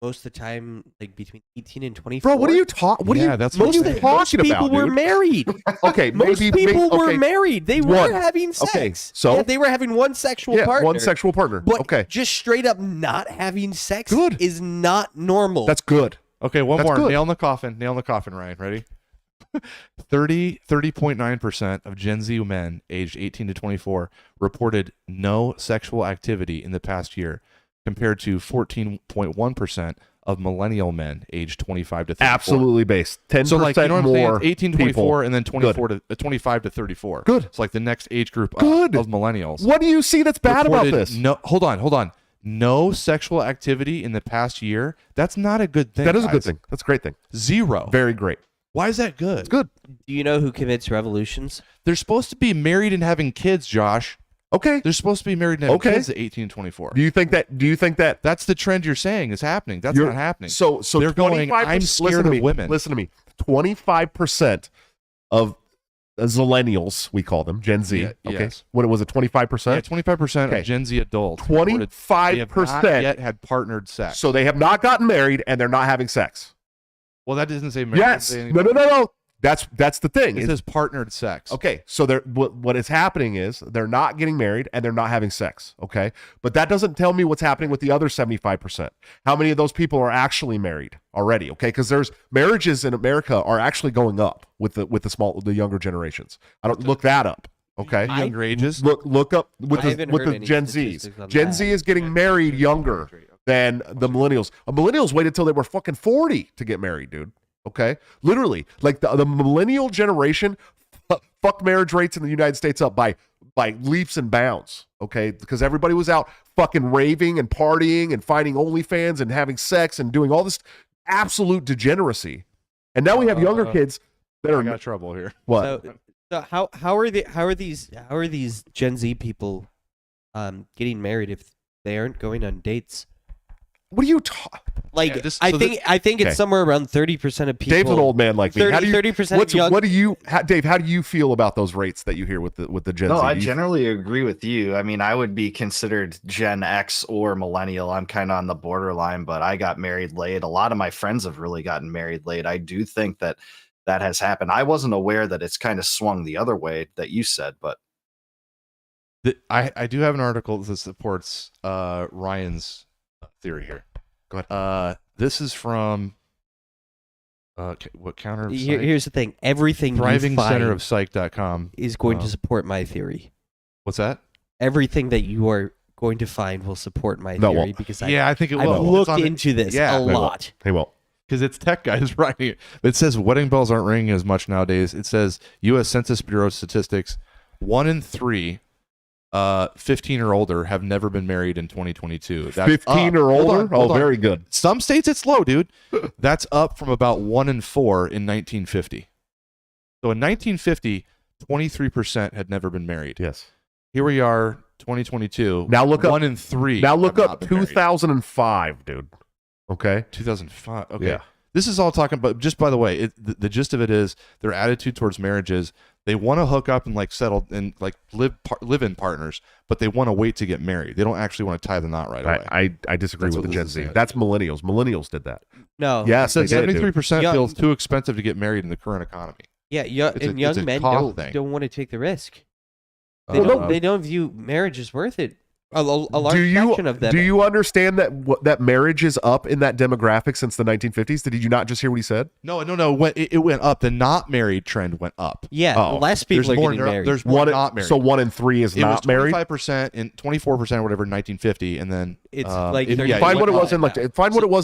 Speaker 2: most of the time, like between 18 and 24.
Speaker 1: Bro, what are you talking? What are you?
Speaker 4: That's
Speaker 1: what
Speaker 4: what
Speaker 1: you talking about,
Speaker 2: people were
Speaker 1: dude?
Speaker 2: married.
Speaker 1: Okay,
Speaker 2: most people were married. They were having sex.
Speaker 1: Okay, so
Speaker 2: they were having one sexual partner.
Speaker 1: one sexual partner.
Speaker 2: But
Speaker 1: okay,
Speaker 2: just straight up not having sex
Speaker 1: good.
Speaker 2: is not normal.
Speaker 1: That's good.
Speaker 4: Okay, one more.
Speaker 1: Good.
Speaker 4: Nail in the coffin, Ryan. Ready? 30.9% of Gen Z men aged 18 to 24 reported no sexual activity in the past year, compared to 14.1% of millennial men aged 25 to 34.
Speaker 1: Absolutely based. 10%
Speaker 4: so like, you know what I'm
Speaker 1: more
Speaker 4: saying? 18 to 24
Speaker 1: people.
Speaker 4: and then 24 to 25 to 34.
Speaker 1: Good.
Speaker 4: It's like the next age group
Speaker 1: Good.
Speaker 4: Of millennials.
Speaker 1: What do you see that's bad about this?
Speaker 4: No, hold on. No sexual activity in the past year. That's not a good thing.
Speaker 1: That is a good thing. That's a great thing.
Speaker 4: Zero.
Speaker 1: Very great.
Speaker 4: Why is that good?
Speaker 1: It's good.
Speaker 2: Do you know who commits revolutions?
Speaker 4: They're supposed to be married and having kids, Josh.
Speaker 1: Okay.
Speaker 4: They're supposed to be married and having
Speaker 1: Okay.
Speaker 4: kids at 18 and 24.
Speaker 1: Do you think that
Speaker 4: That's the trend you're saying is happening. That's
Speaker 1: you're-
Speaker 4: not happening.
Speaker 1: So
Speaker 4: they're going,
Speaker 1: 25%,
Speaker 4: I'm scared of women.
Speaker 1: Listen to me. 25% of Zillennials, we call them, Gen Z.
Speaker 4: Yeah,
Speaker 1: Okay.
Speaker 4: yes.
Speaker 1: What was it, 25%?
Speaker 4: Yeah, 25%
Speaker 1: Okay.
Speaker 4: of Gen Z adults. reported they have
Speaker 1: 25%.
Speaker 4: not yet had partnered sex.
Speaker 1: So they have not gotten married and they're not having sex.
Speaker 4: Well, that doesn't say married.
Speaker 1: Yes.
Speaker 4: It doesn't say
Speaker 1: No. That's the thing.
Speaker 4: It says partnered sex.
Speaker 1: Okay, so what is happening is they're not getting married and they're not having sex, okay? But that doesn't tell me what's happening with the other 75%. How many of those people are actually married already, okay? Because there's marriages in America are actually going up with the younger generations. I don't look that up, okay?
Speaker 4: Younger ages.
Speaker 1: Look up with
Speaker 2: I haven't
Speaker 1: the
Speaker 2: heard any
Speaker 1: Gen Zs.
Speaker 2: statistics on
Speaker 1: Gen
Speaker 2: that.
Speaker 1: Z is getting married younger than the millennials. Millennials waited till they were fucking 40 to get married, dude. Okay, literally, like the millennial generation, fuck marriage rates in the United States up by leaps and bounds. Okay, because everybody was out fucking raving and partying and finding OnlyFans and having sex and doing all this absolute degeneracy. And now we have younger kids that
Speaker 4: I
Speaker 1: are
Speaker 4: got trouble here.
Speaker 1: what?
Speaker 2: So how are these Gen Z people getting married if they aren't going on dates?
Speaker 1: What are you talking?
Speaker 2: Like
Speaker 4: Yeah,
Speaker 2: I think
Speaker 1: Okay.
Speaker 2: it's somewhere around 30% of people.
Speaker 1: Dave's an old man like me.
Speaker 2: 30% young.
Speaker 1: Dave? How do you feel about those rates that you hear with the Gen
Speaker 3: No,
Speaker 1: Z?
Speaker 3: I
Speaker 1: Do you-
Speaker 3: generally agree with you. I mean, I would be considered Gen X or millennial. I'm kind of on the borderline, but I got married late. A lot of my friends have really gotten married late. I do think that has happened. I wasn't aware that it's kind of swung the other way that you said, but
Speaker 4: I do have an article that supports Ryan's theory here.
Speaker 1: Go ahead.
Speaker 4: This is from what counter?
Speaker 2: Here's the thing: everything
Speaker 4: Thriving
Speaker 2: you find
Speaker 4: Center of Psych.com
Speaker 2: is going to support my theory.
Speaker 4: What's that?
Speaker 2: Everything that you are going to find will support my
Speaker 1: No,
Speaker 2: theory
Speaker 1: well,
Speaker 2: because
Speaker 4: Yeah, I think it
Speaker 2: I've
Speaker 4: will.
Speaker 2: looked
Speaker 4: It's on the-
Speaker 2: into this
Speaker 4: Yeah,
Speaker 2: a
Speaker 4: they will.
Speaker 2: lot.
Speaker 1: Hey, well,
Speaker 4: because it's tech guys writing it. It says wedding bells aren't ringing as much nowadays. It says U.S. Census Bureau statistics: 1 in 3, 15 or older have never been married in 2022. That's
Speaker 1: 15
Speaker 4: up.
Speaker 1: or
Speaker 4: Hold
Speaker 1: older?
Speaker 4: on, hold
Speaker 1: Oh,
Speaker 4: on.
Speaker 1: very good.
Speaker 4: Some states it's low, dude. That's up from about 1 in 4 in 1950. So in 1950, 23% had never been married.
Speaker 1: Yes.
Speaker 4: Here we are, 2022.
Speaker 1: Now look up-
Speaker 4: 1 in 3.
Speaker 1: Now look
Speaker 4: have
Speaker 1: up
Speaker 4: not been married.
Speaker 1: 2005, dude. Okay.
Speaker 4: 2005. Okay.
Speaker 1: Yeah.
Speaker 4: This is all talking about, just by the way, the gist of it is their attitude towards marriages. They want to hook up and like settle and like live in partners, but they want to wait to get married. They don't actually want to tie the knot right away.
Speaker 1: I disagree
Speaker 4: That's
Speaker 1: with the
Speaker 4: what
Speaker 1: Gen
Speaker 4: this is
Speaker 1: Z.
Speaker 4: saying.
Speaker 1: That's millennials. Millennials did that.
Speaker 2: No.
Speaker 1: Yes, they
Speaker 4: So
Speaker 1: did, dude.
Speaker 4: 73%
Speaker 2: Young-
Speaker 4: feels too expensive to get married in the current economy.
Speaker 2: Yeah,
Speaker 4: It's a
Speaker 2: young men
Speaker 4: cost thing.
Speaker 2: don't want to take the risk.
Speaker 4: Uh,
Speaker 2: They don't view marriage as worth it. A large
Speaker 1: Do you
Speaker 2: section of them.
Speaker 1: do you understand that marriage is up in that demographic since the 1950s? Did you not just hear what he said?
Speaker 4: No. It went up. The not married trend went up.
Speaker 2: Yeah,
Speaker 1: Oh.
Speaker 2: less people
Speaker 4: There's
Speaker 2: are
Speaker 4: more.
Speaker 2: getting married.
Speaker 4: There's more
Speaker 1: One
Speaker 4: not married.
Speaker 1: So 1 in 3 is
Speaker 4: it was
Speaker 1: not married.
Speaker 4: 25% and 24% or whatever in 1950, and then
Speaker 2: It's like
Speaker 4: it-
Speaker 2: 35.
Speaker 4: yeah,
Speaker 1: Find what it
Speaker 4: went
Speaker 1: was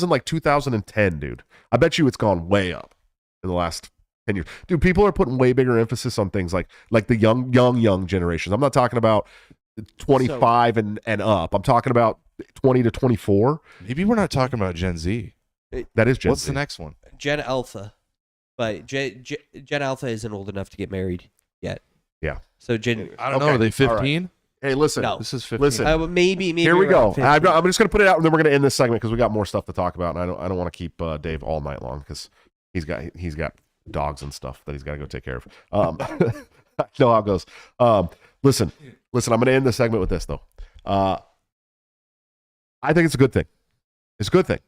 Speaker 4: up.
Speaker 1: in like 2010, dude. I bet you it's gone way up in the last 10 years. Dude, people are putting way bigger emphasis on things like the young generations. I'm not talking about 25 and up. I'm talking about 20 to 24.
Speaker 4: Maybe we're not talking about Gen Z.
Speaker 1: That is Gen
Speaker 4: What's
Speaker 1: Z.
Speaker 4: the next one?
Speaker 2: Gen Alpha, but Gen Alpha isn't old enough to get married yet.
Speaker 1: Yeah.
Speaker 2: So Gen,
Speaker 4: I don't know.
Speaker 1: Okay,
Speaker 4: Are they
Speaker 1: all right.
Speaker 4: 15?
Speaker 1: Hey, listen.
Speaker 2: No.
Speaker 4: This is 15.
Speaker 1: Listen.
Speaker 2: maybe
Speaker 1: Here we
Speaker 2: around
Speaker 1: go.
Speaker 2: 15.
Speaker 1: I'm just going to put it out, and then we're going to end this segment because we got more stuff to talk about, and I don't want to keep Dave all night long because he's got dogs and stuff that he's got to go take care of. I know how it goes. Listen. I'm going to end the segment with this though. I think it's a good thing. It's a good thing.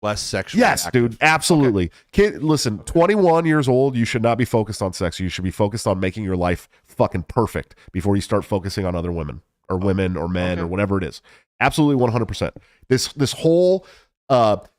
Speaker 4: Less sexual.
Speaker 1: Yes, dude, absolutely. Kid, listen, 21 years old, you should not be focused on sex. You should be focused on making your life fucking perfect before you start focusing on other women or men or whatever it is. Absolutely 100%. This whole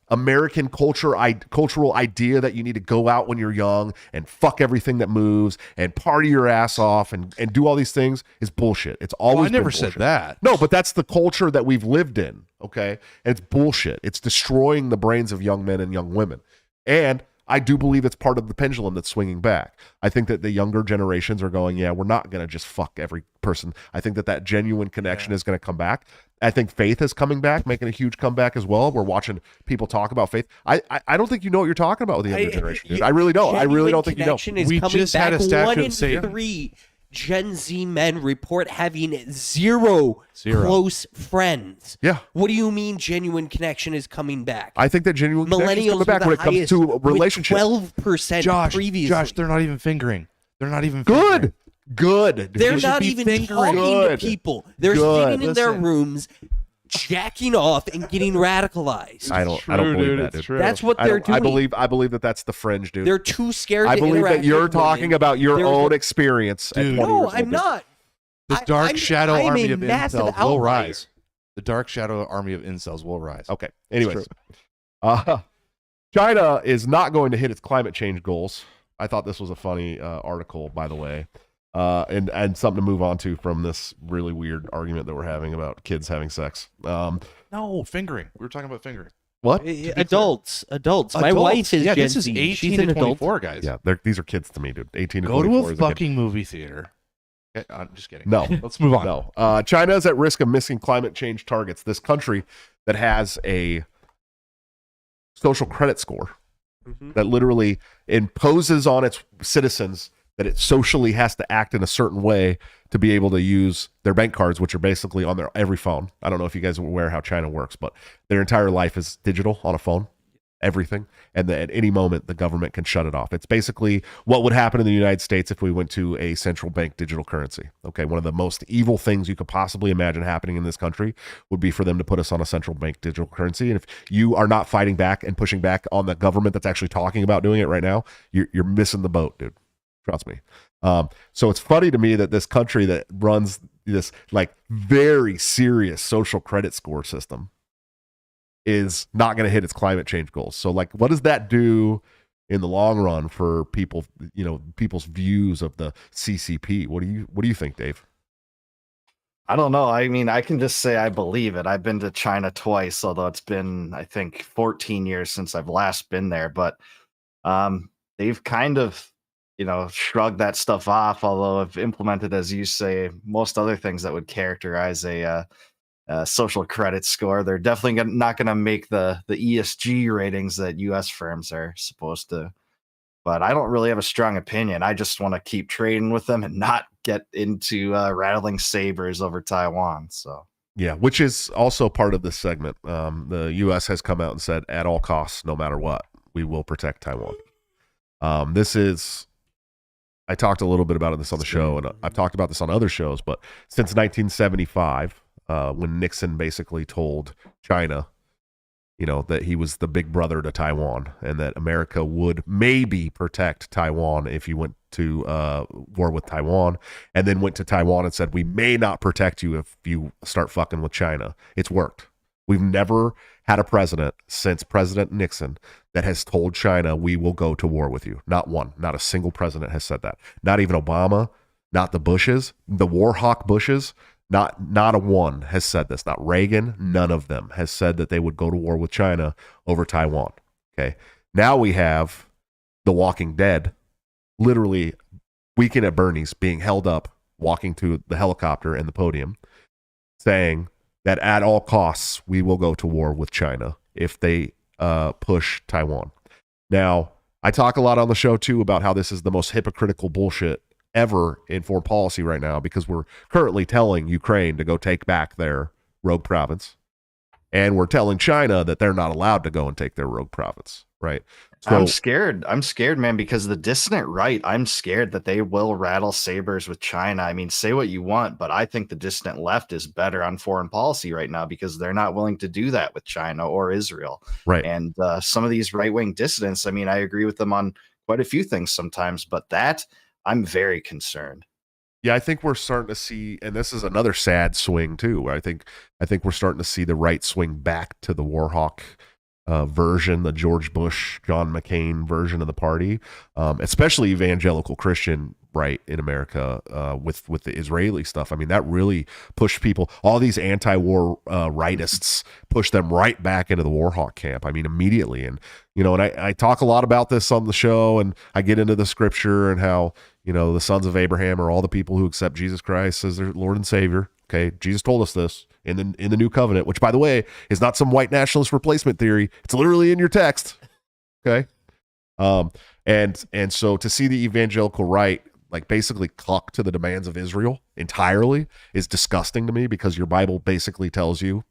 Speaker 1: American cultural idea that you need to go out when you're young and fuck everything that moves and party your ass off and do all these things is bullshit. It's always
Speaker 4: I never
Speaker 1: been
Speaker 4: said
Speaker 1: bullshit.
Speaker 4: that.
Speaker 1: No, but that's the culture that we've lived in, okay? And it's bullshit. It's destroying the brains of young men and young women. And I do believe it's part of the pendulum that's swinging back. I think that the younger generations are going, yeah, we're not going to just fuck every person. I think that genuine connection is going to come back. I think faith is coming back, making a huge comeback as well. We're watching people talk about faith. I don't think you know what you're talking about with the younger generation, dude. I really don't. I really don't think you know.
Speaker 2: We just had a statue of Satan. 3 Gen Z men report having zero close friends.
Speaker 1: Yeah.
Speaker 2: What do you mean genuine connection is coming back?
Speaker 1: I think that genuine connection is coming back when it comes to relationships.
Speaker 2: 12% previously.
Speaker 4: Josh, they're not even fingering. They're not even
Speaker 1: good. Good.
Speaker 2: They're not even talking to people. They're sitting in their rooms, jacking off and getting radicalized.
Speaker 1: I don't believe that, dude.
Speaker 2: That's what they're doing.
Speaker 1: I believe that's the fringe, dude.
Speaker 2: They're too scared to
Speaker 1: I believe
Speaker 2: interact
Speaker 1: that you're
Speaker 2: with
Speaker 1: talking
Speaker 2: women.
Speaker 1: about your own experience.
Speaker 4: Dude.
Speaker 2: No, I'm not.
Speaker 4: The dark shadow
Speaker 2: I'm
Speaker 4: army
Speaker 2: a
Speaker 4: of
Speaker 2: massive
Speaker 4: incels will
Speaker 2: outlier.
Speaker 4: rise. The dark shadow army of incels will rise.
Speaker 1: Okay. Anyways, China is not going to hit its climate change goals. I thought this was a funny article, by the way, and something to move on to from this really weird argument that we're having about kids having sex.
Speaker 4: No, fingering. We were talking about fingering.
Speaker 1: What?
Speaker 2: Adults. My wife is Gen
Speaker 4: this is
Speaker 2: Z.
Speaker 4: 18
Speaker 2: She's
Speaker 4: to
Speaker 2: an adult.
Speaker 4: 24, guys.
Speaker 1: Yeah, these are kids to me, dude. 18 to
Speaker 4: Go
Speaker 1: 24
Speaker 4: to a
Speaker 1: is a kid.
Speaker 4: fucking movie theater. Okay, I'm just kidding.
Speaker 1: No.
Speaker 4: Let's move on.
Speaker 1: No. China is at risk of missing climate change targets. This country that has a social credit score that literally imposes on its citizens that it socially has to act in a certain way to be able to use their bank cards, which are basically on their every phone. I don't know if you guys are aware how China works, but their entire life is digital on a phone. Everything, and at any moment the government can shut it off. It's basically what would happen in the United States if we went to a central bank digital currency. Okay, one of the most evil things you could possibly imagine happening in this country would be for them to put us on a central bank digital currency. And if you are not fighting back and pushing back on the government that's actually talking about doing it right now, you're missing the boat, dude. Trust me. So it's funny to me that this country that runs this like very serious social credit score system is not going to hit its climate change goals. So like, what does that do in the long run for people, people's views of the CCP? What do you think, Dave?
Speaker 3: I don't know. I mean, I can just say I believe it. I've been to China twice, although it's been, I think, 14 years since I've last been there. But they've kind of, shrugged that stuff off, although have implemented, as you say, most other things that would characterize a social credit score. They're definitely not going to make the ESG ratings that U.S. firms are supposed to. But I don't really have a strong opinion. I just want to keep trading with them and not get into rattling sabers over Taiwan. So
Speaker 1: yeah, which is also part of this segment. The U.S. has come out and said, at all costs, no matter what, we will protect Taiwan. I talked a little bit about this on the show, and I've talked about this on other shows, but since 1975, when Nixon basically told China, that he was the big brother to Taiwan and that America would maybe protect Taiwan if you went to war with Taiwan, and then went to Taiwan and said, we may not protect you if you start fucking with China. It's worked. We've never had a president since President Nixon that has told China, we will go to war with you. Not one. Not a single president has said that. Not even Obama, not the Bushes, the war hawk Bushes. Not a one has said this. Not Reagan. None of them has said that they would go to war with China over Taiwan. Okay. Now we have The Walking Dead, literally Weekend at Bernie's, being held up, walking to the helicopter and the podium, saying that at all costs we will go to war with China if they push Taiwan. Now, I talk a lot on the show too about how this is the most hypocritical bullshit ever in foreign policy right now, because we're currently telling Ukraine to go take back their rogue province, and we're telling China that they're not allowed to go and take their rogue province, right? So,
Speaker 3: I'm scared, man, because the dissident right, I'm scared that they will rattle sabers with China. I mean, say what you want, but I think the dissident left is better on foreign policy right now because they're not willing to do that with China or Israel.
Speaker 1: Right.
Speaker 3: And some of these right-wing dissidents, I mean, I agree with them on quite a few things sometimes, but that I'm very concerned.
Speaker 1: Yeah, I think we're starting to see, and this is another sad swing too. I think we're starting to see the right swing back to the Warhawk version, the George Bush, John McCain version of the party, especially evangelical Christian right, in America with the Israeli stuff. I mean, that really pushed people. All these anti-war rightists pushed them right back into the war hawk camp. I mean, immediately. And and I talk a lot about this on the show, and I get into the scripture and how the sons of Abraham are all the people who accept Jesus Christ as their Lord and Savior. Okay, Jesus told us this in the new covenant, which, by the way, is not some white nationalist replacement theory. It's literally in your text. Okay, and so to see the evangelical right like basically cluck to the demands of Israel entirely is disgusting to me, because your Bible basically tells you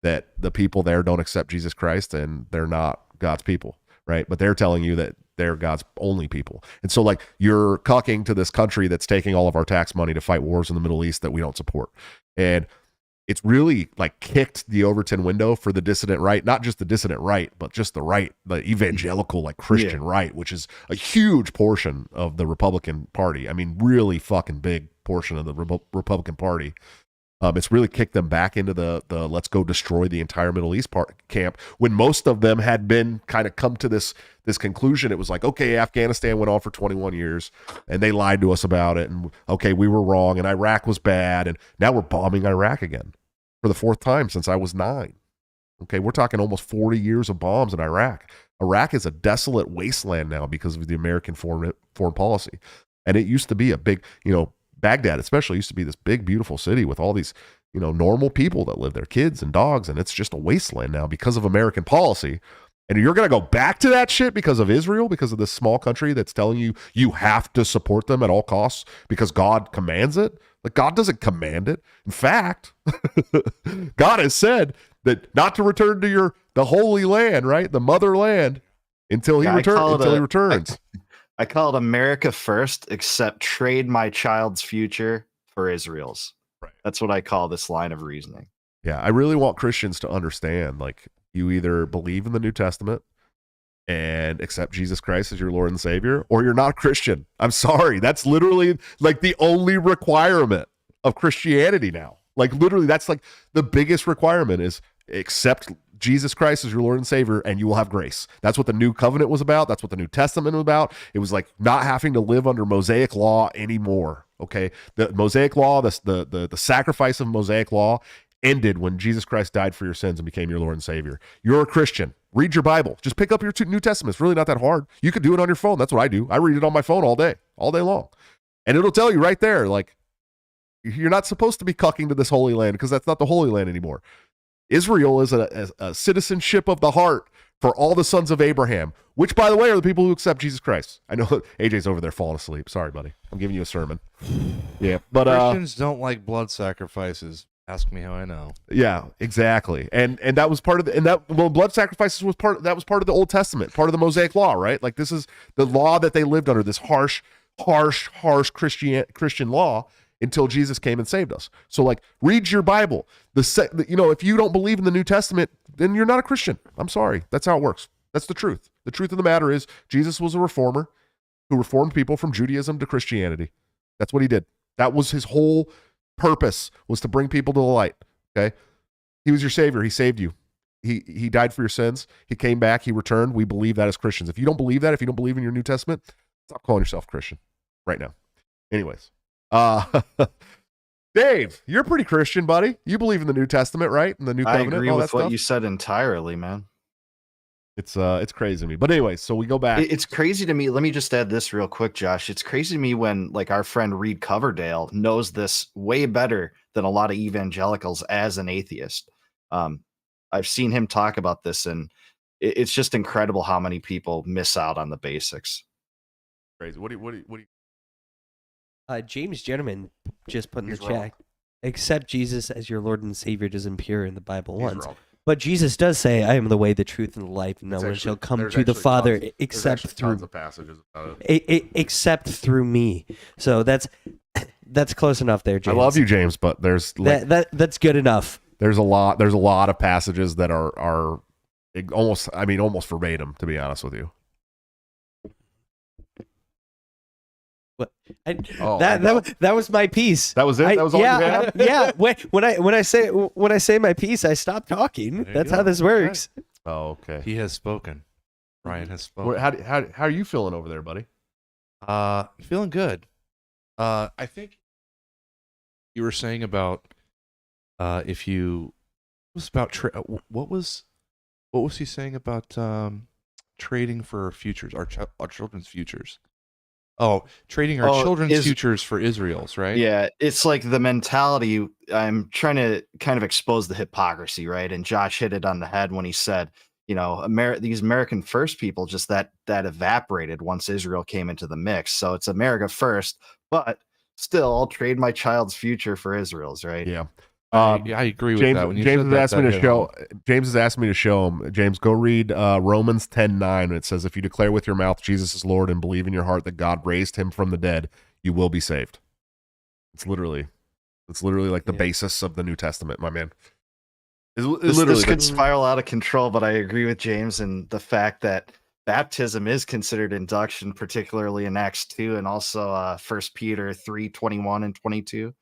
Speaker 1: that the people there don't accept Jesus Christ and they're not God's people, right? But they're telling you that they're God's only people. And so like you're cucking to this country that's taking all of our tax money to fight wars in the Middle East that we don't support. And it's really like kicked the Overton window for the dissident right, not just the dissident right, but just the right, the evangelical, like Christian right, which is a huge portion of the Republican Party. I mean, really fucking big portion of the Republican Party. It's really kicked them back into the let's go destroy the entire Middle East camp, when most of them had been kind of come to this conclusion. It was like, okay, Afghanistan went on for 21 years and they lied to us about it, and okay, we were wrong, and Iraq was bad, and now we're bombing Iraq again for the fourth time since I was 9. Okay, we're talking almost 40 years of bombs in Iraq. Iraq is a desolate wasteland now because of the American foreign policy. And it used to be a big, Baghdad especially used to be this big, beautiful city with all these, normal people that live there, kids and dogs, and it's just a wasteland now because of American policy. And you're going to go back to that shit because of Israel, because of this small country that's telling you you have to support them at all costs because God commands it? Like, God doesn't command it. In fact, God has said that not to return to the holy land, right? The motherland until he returns.
Speaker 3: I call it America first, except trade my child's future for Israel's.
Speaker 1: Right.
Speaker 3: That's what I call this line of reasoning.
Speaker 1: Yeah, I really want Christians to understand, like, you either believe in the New Testament and accept Jesus Christ as your Lord and Savior, or you're not a Christian. I'm sorry. That's literally like the only requirement of Christianity now. Like, literally, that's like the biggest requirement is accept Jesus Christ as your Lord and Savior, and you will have grace. That's what the New Covenant was about. That's what the New Testament was about. It was like not having to live under Mosaic law anymore. Okay, the Mosaic law, the sacrifice of Mosaic law ended when Jesus Christ died for your sins and became your Lord and Savior. You're a Christian. Read your Bible. Just pick up your New Testament. It's really not that hard. You could do it on your phone. That's what I do. I read it on my phone all day long, and it'll tell you right there, like, you're not supposed to be cucking to this holy land because that's not the holy land anymore. Israel is a citizenship of the heart for all the sons of Abraham, which, by the way, are the people who accept Jesus Christ. I know AJ's over there falling asleep. Sorry, buddy. I'm giving you a sermon. Yeah, but
Speaker 4: Christians don't like blood sacrifices. Ask me how I know.
Speaker 1: Yeah, exactly. And that was part of blood sacrifices was part of the Old Testament, part of the Mosaic law, right? Like, this is the law that they lived under, this harsh Christian law, until Jesus came and saved us. So, like, read your Bible. If you don't believe in the New Testament, then you're not a Christian. I'm sorry. That's how it works. That's the truth. The truth of the matter is Jesus was a reformer who reformed people from Judaism to Christianity. That's what he did. That was his whole purpose, was to bring people to the light. Okay? He was your Savior. He saved you. He died for your sins. He came back. He returned. We believe that as Christians. If you don't believe that, if you don't believe in your New Testament, stop calling yourself Christian right now. Anyways. Dave, you're pretty Christian, buddy. You believe in the New Testament, right? In the New Covenant.
Speaker 3: I agree with what you said entirely, man.
Speaker 1: It's crazy to me. But anyway, so we go back.
Speaker 3: It's crazy to me. Let me just add this real quick, Josh. It's crazy to me when, like, our friend Reed Coverdale knows this way better than a lot of evangelicals as an atheist. I've seen him talk about this, and it's just incredible how many people miss out on the basics.
Speaker 1: Crazy. What do you
Speaker 2: James Gentleman just put in the
Speaker 1: He's wrong.
Speaker 2: chat, accept Jesus as your Lord and Savior doesn't appear in the Bible
Speaker 1: He's
Speaker 2: once.
Speaker 1: wrong.
Speaker 2: But Jesus does say, I am the way, the truth, and the life. No
Speaker 1: It's
Speaker 2: one
Speaker 1: actually-
Speaker 2: shall come
Speaker 1: there's
Speaker 2: to the
Speaker 1: actually
Speaker 2: Father
Speaker 1: tons-
Speaker 2: except
Speaker 1: there's
Speaker 2: through
Speaker 1: tons of passages about it.
Speaker 2: except through me. So that's close enough there, James.
Speaker 1: I love you, James, but there's like,
Speaker 2: that's good enough.
Speaker 1: there's a lot of passages that are almost verbatim, to be honest with you.
Speaker 2: That was my piece.
Speaker 1: That was it. That was all you had.
Speaker 2: Yeah. When I say my piece, I stop talking.
Speaker 4: There you
Speaker 2: That's
Speaker 4: go.
Speaker 2: how this works.
Speaker 1: Oh, okay.
Speaker 4: He has spoken. Ryan has spoken.
Speaker 1: How are you feeling over there, buddy?
Speaker 4: Feeling good. I think you were saying about if you it was about what was he saying about trading for futures, our children's futures? Oh, trading our
Speaker 3: Oh,
Speaker 4: children's futures for Israel's, right?
Speaker 3: yeah, it's like the mentality. I'm trying to kind of expose the hypocrisy, right? And Josh hit it on the head when he said, these American first people, just that evaporated once Israel came into the mix. So it's America first, but still, I'll trade my child's future for Israel's, right?
Speaker 1: Yeah.
Speaker 4: I agree with that. When you
Speaker 1: James
Speaker 4: said
Speaker 1: has
Speaker 4: that,
Speaker 1: asked me
Speaker 4: that
Speaker 1: to
Speaker 4: hit
Speaker 1: show.
Speaker 4: home.
Speaker 1: James has asked me to show him. James, go read Romans 10:9. It says, "If you declare with your mouth Jesus is Lord and believe in your heart that God raised him from the dead, you will be saved." It's literally like the
Speaker 2: Yeah.
Speaker 1: basis of the New Testament, my man.
Speaker 3: This could spiral out of control, but I agree with James and the fact that baptism is considered induction, particularly in Acts 2 and also 1 Peter 3:21 and 22.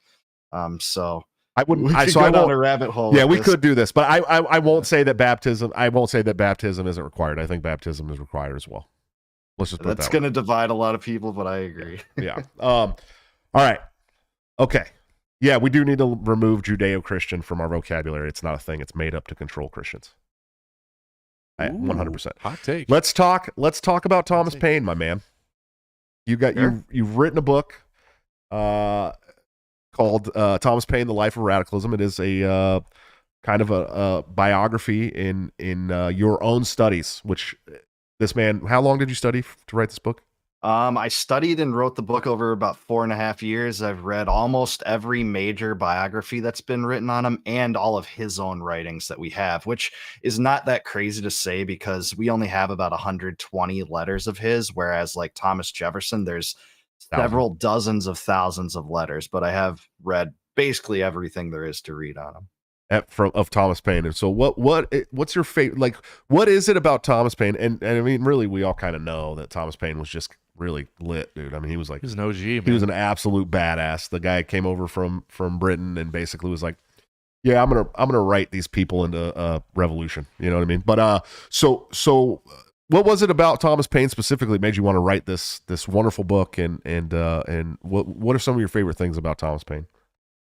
Speaker 3: So
Speaker 1: I wouldn't.
Speaker 3: we could
Speaker 1: So I
Speaker 3: go down
Speaker 1: won't.
Speaker 3: a rabbit hole.
Speaker 1: Yeah,
Speaker 3: with
Speaker 1: we
Speaker 3: this.
Speaker 1: could do this, but I won't say that baptism. I won't say that baptism isn't required. I think baptism is required as well. Let's just put
Speaker 3: That's
Speaker 1: it that
Speaker 3: going to divide a lot of people, but I agree.
Speaker 1: way. Yeah. All right. Okay. Yeah, we do need to remove Judeo-Christian from our vocabulary. It's not a thing. It's made up to control Christians. 100%.
Speaker 4: Hot take.
Speaker 1: Let's talk about Thomas Paine, my man. You've written a book called Thomas Paine: The Life of Radicalism. It is a kind of a biography in your own studies, which this man, how long did you study to write this book?
Speaker 3: I studied and wrote the book over about 4.5 years. I've read almost every major biography that's been written on him and all of his own writings that we have, which is not that crazy to say because we only have about 120 letters of his, whereas like Thomas Jefferson, there's several dozens of thousands of letters, but I have read basically everything there is to read on him.
Speaker 1: Of Thomas Paine. And so what's your favorite, like, what is it about Thomas Paine? And I mean, really, we all kind of know that Thomas Paine was just really lit, dude. I mean, he was an OG, man. He was an absolute badass. The guy came over from Britain and basically was like, yeah, I'm gonna write these people into a revolution. You know what I mean? But so what was it about Thomas Paine specifically that made you want to write this wonderful book? And what are some of your favorite things about Thomas Paine?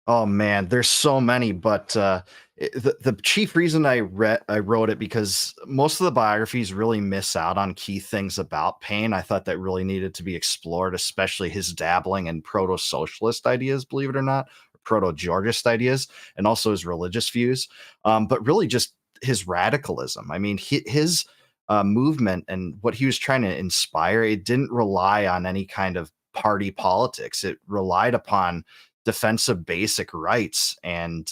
Speaker 3: Oh man, there's so many, but the chief reason I wrote it because most of the biographies really miss out on key things about Paine. I thought that really needed to be explored, especially his dabbling in proto-socialist ideas, believe it or not, proto-Georgist ideas, and also his religious views, but really just his radicalism. I mean, his movement and what he was trying to inspire, it didn't rely on any kind of party politics. It relied upon defense of basic rights and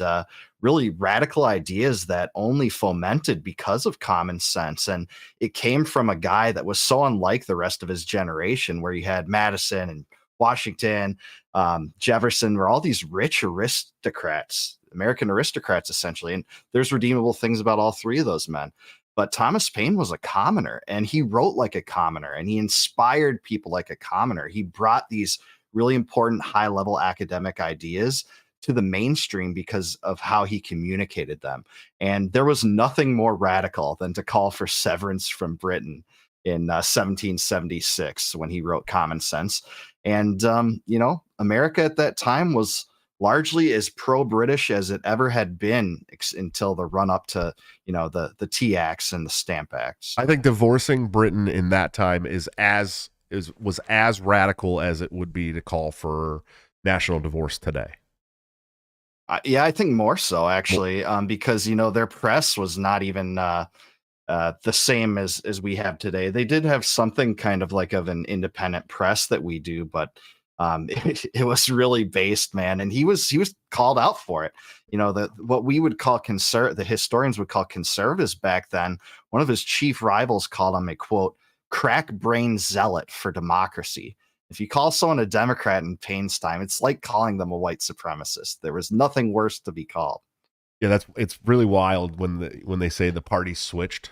Speaker 3: really radical ideas that only fomented because of common sense. And it came from a guy that was so unlike the rest of his generation, where you had Madison and Washington, Jefferson, were all these rich aristocrats, American aristocrats, essentially. And there's redeemable things about all three of those men. But Thomas Paine was a commoner, and he wrote like a commoner, and he inspired people like a commoner. He brought these really important high-level academic ideas to the mainstream because of how he communicated them. And there was nothing more radical than to call for severance from Britain in 1776 when he wrote Common Sense. And, America at that time was largely as pro-British as it ever had been until the run-up to, the Tea Acts and the Stamp Acts.
Speaker 1: I think divorcing Britain in that time was as radical as it would be to call for national divorce today.
Speaker 3: Yeah, I think more so actually, because their press was not even the same as we have today. They did have something kind of like of an independent press that we do, but it was really based, man. And he was called out for it. What we would call the historians would call conservatives back then. One of his chief rivals called him a quote crack brain zealot for democracy. If you call someone a Democrat in Paine's time, it's like calling them a white supremacist. There was nothing worse to be called.
Speaker 1: Yeah, it's really wild when they say the party switched.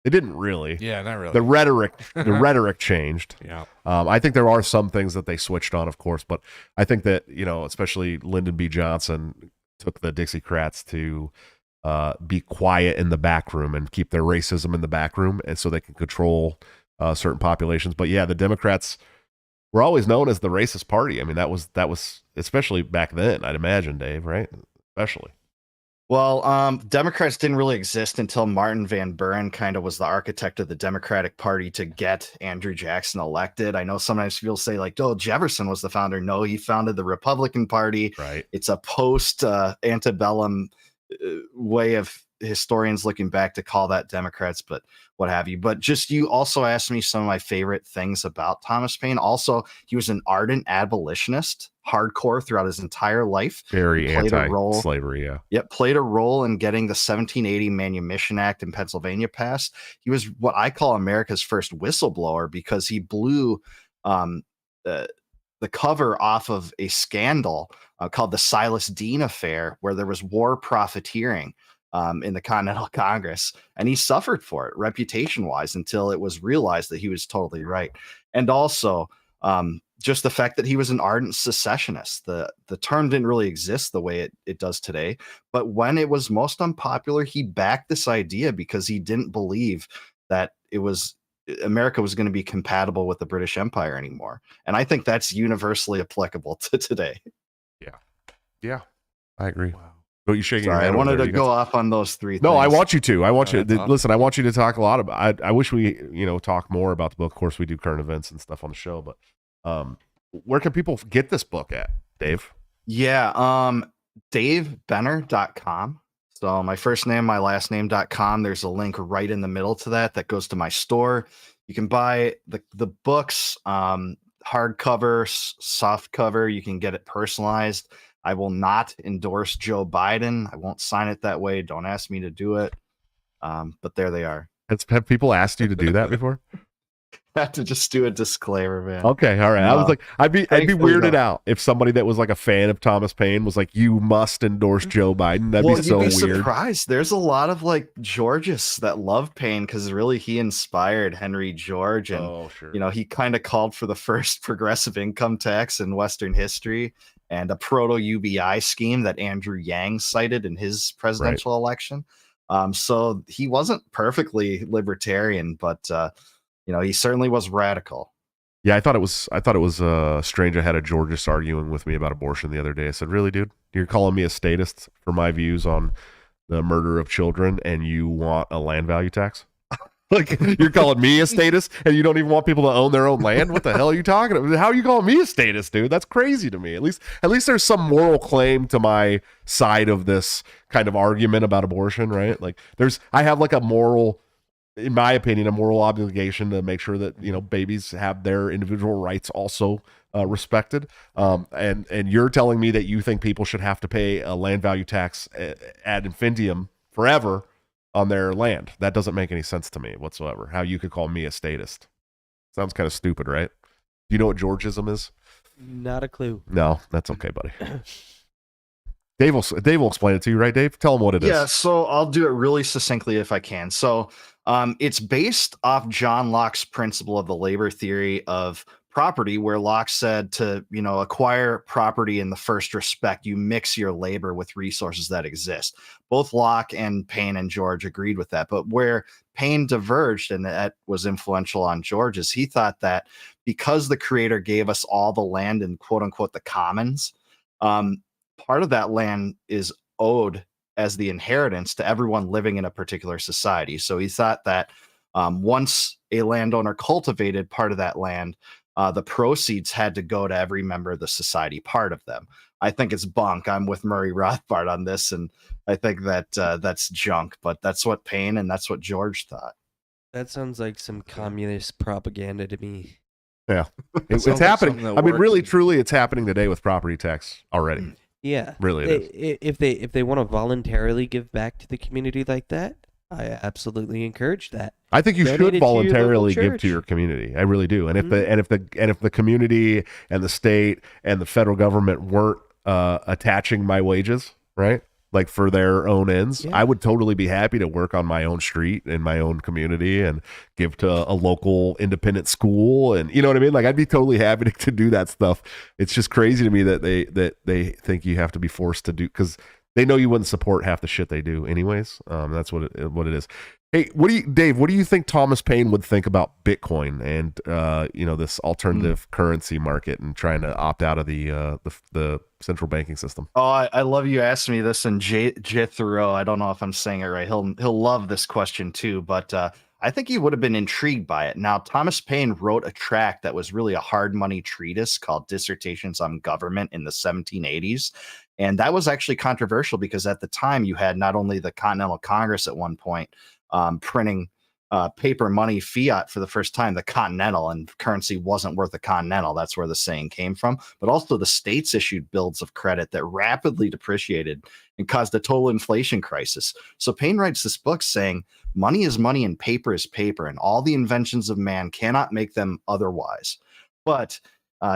Speaker 1: It didn't really.
Speaker 4: Yeah, not really.
Speaker 1: The rhetoric changed.
Speaker 4: Yeah.
Speaker 1: I think there are some things that they switched on, of course, but I think that, especially Lyndon B. Johnson took the Dixiecrats to be quiet in the back room and keep their racism in the back room, and so they can control certain populations. But yeah, the Democrats we're always known as the racist party. I mean, that was especially back then, I'd imagine, Dave, right? Especially.
Speaker 3: Well, Democrats didn't really exist until Martin Van Buren kind of was the architect of the Democratic Party to get Andrew Jackson elected. I know sometimes people say like, "Oh, Jefferson was the founder." No, he founded the Republican Party.
Speaker 1: Right.
Speaker 3: It's a post antebellum way of historians looking back to call that Democrats, but what have you. But just, you also asked me some of my favorite things about Thomas Paine. Also, he was an ardent abolitionist, hardcore throughout his entire life.
Speaker 1: Very
Speaker 3: Played a role-
Speaker 1: anti-slavery, yeah.
Speaker 3: Yep, played a role in getting the 1780 Manumission Act in Pennsylvania passed. He was what I call America's first whistleblower because he blew the cover off of a scandal called the Silas Deane Affair, where there was war profiteering in the Continental Congress, and he suffered for it reputation-wise until it was realized that he was totally right. And also, just the fact that he was an ardent secessionist. The term didn't really exist the way it does today, but when it was most unpopular, he backed this idea because he didn't believe that America was going to be compatible with the British Empire anymore. And I think that's universally applicable to today.
Speaker 1: Yeah, I agree. Wow. But you shaking your
Speaker 3: Sorry,
Speaker 1: head
Speaker 3: I wanted
Speaker 1: over
Speaker 3: to
Speaker 1: there.
Speaker 3: go off on those three
Speaker 1: No,
Speaker 3: things.
Speaker 1: I want you to. I want you.
Speaker 4: Awesome.
Speaker 1: Listen, I want you to talk a lot about. I wish we, talk more about the book. Of course, we do current events and stuff on the show, but where can people get this book at, Dave?
Speaker 3: Yeah, DaveBenner.com. So my first name, my last name.com. There's a link right in the middle to that goes to my store. You can buy the books, hardcover, soft cover. You can get it personalized. I will not endorse Joe Biden. I won't sign it that way. Don't ask me to do it. But there they are.
Speaker 1: Have people asked you to do that before?
Speaker 3: I have to just do a disclaimer, man.
Speaker 1: Okay, all right.
Speaker 3: No.
Speaker 1: I was like, I'd be
Speaker 3: Thankfully,
Speaker 1: weirded
Speaker 3: no.
Speaker 1: out if somebody that was like a fan of Thomas Paine was like, "You must endorse Joe Biden." That'd be so
Speaker 3: you'd be
Speaker 1: weird.
Speaker 3: surprised. There's a lot of like Georgists that love Paine because really he inspired Henry George, and
Speaker 1: Oh, sure.
Speaker 3: he kind of called for the first progressive income tax in Western history and a proto UBI scheme that Andrew Yang cited in his presidential election. So he wasn't perfectly libertarian, but he certainly was radical.
Speaker 1: Yeah, I thought it was strange. I had a Georgist arguing with me about abortion the other day. I said, "Really, dude? You're calling me a statist for my views on the murder of children, and you want a land value tax? Like, you're calling me a statist, and you don't even want people to own their own land? What the hell are you talking about? How are you calling me a statist, dude? That's crazy to me. At least there's some moral claim to my side of this kind of argument about abortion, right? Like, I have like a moral." In my opinion, a moral obligation to make sure that babies have their individual rights also respected. And you're telling me that you think people should have to pay a land value tax ad infinitum forever on their land? That doesn't make any sense to me whatsoever. How you could call me a statist? Sounds kind of stupid, right? Do you know what Georgism is?
Speaker 2: Not a clue.
Speaker 1: No, that's okay, buddy. Dave will explain it to you, right, Dave? Tell him what it is.
Speaker 3: Yeah, so I'll do it really succinctly if I can. So it's based off John Locke's principle of the labor theory of property, where Locke said to, acquire property in the first respect, you mix your labor with resources that exist. Both Locke and Paine and George agreed with that. But where Paine diverged, and that was influential on George, is he thought that because the creator gave us all the land in quote unquote the commons, part of that land is owed as the inheritance to everyone living in a particular society. So he thought that once a landowner cultivated part of that land, the proceeds had to go to every member of the society, part of them. I think it's bunk. I'm with Murray Rothbard on this, and I think that that's junk, but that's what Paine and that's what George thought.
Speaker 2: That sounds like some communist propaganda to me.
Speaker 1: Yeah. It's
Speaker 4: Sounds like
Speaker 1: happening.
Speaker 4: something that
Speaker 1: I mean,
Speaker 4: works.
Speaker 1: really, truly, it's happening today with property tax already.
Speaker 2: Yeah,
Speaker 1: Really it is.
Speaker 2: If they want to voluntarily give back to the community like that, I absolutely encourage that.
Speaker 1: I think you
Speaker 2: Donate it
Speaker 1: should
Speaker 2: to your
Speaker 1: voluntarily
Speaker 2: local
Speaker 1: give to
Speaker 2: church.
Speaker 1: your community. I really do. And if the community and the state and the federal government weren't attaching my wages, right, like for their own ends,
Speaker 2: Yeah.
Speaker 1: I would totally be happy to work on my own street in my own community and give to a local independent school, and you know what I mean. Like, I'd be totally happy to do that stuff. It's just crazy to me that they think you have to be forced to do, because they know you wouldn't support half the shit they do anyways. That's what it is. Hey, Dave, what do you think Thomas Paine would think about Bitcoin and this alternative currency market and trying to opt out of the central banking system?
Speaker 3: Oh, I love you asking me this, and Jethro, I don't know if I'm saying it right. He'll love this question too, but I think he would have been intrigued by it. Now, Thomas Paine wrote a tract that was really a hard money treatise called Dissertations on Government in the 1780s. And that was actually controversial because at the time you had not only the Continental Congress at one point printing paper money, fiat, for the first time, the Continental, and currency wasn't worth a Continental. That's where the saying came from. But also the states issued bills of credit that rapidly depreciated and caused a total inflation crisis. So Paine writes this book saying money is money and paper is paper, and all the inventions of man cannot make them otherwise. But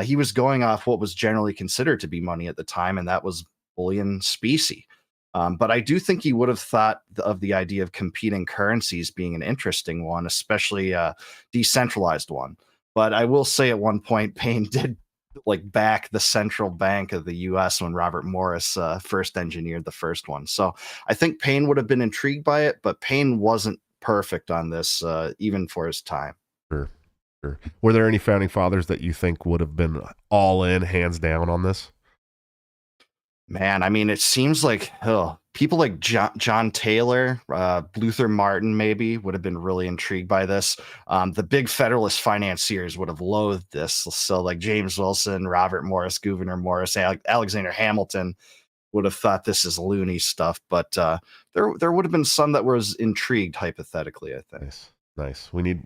Speaker 3: he was going off what was generally considered to be money at the time, and that was bullion specie. But I do think he would have thought of the idea of competing currencies being an interesting one, especially a decentralized one. But I will say at one point, Paine did back the central bank of the U.S. when Robert Morris first engineered the first one. So I think Paine would have been intrigued by it, but Paine wasn't perfect on this, even for his time.
Speaker 1: Sure. Were there any founding fathers that you think would have been all in, hands down on this?
Speaker 3: Man, I mean, it seems like people like John Taylor, Luther Martin maybe would have been really intrigued by this. The big Federalist financiers would have loathed this. So like James Wilson, Robert Morris, Gouverneur Morris, Alexander Hamilton would have thought this is loony stuff. But there would have been some that was intrigued, hypothetically, I think.
Speaker 1: Nice. We need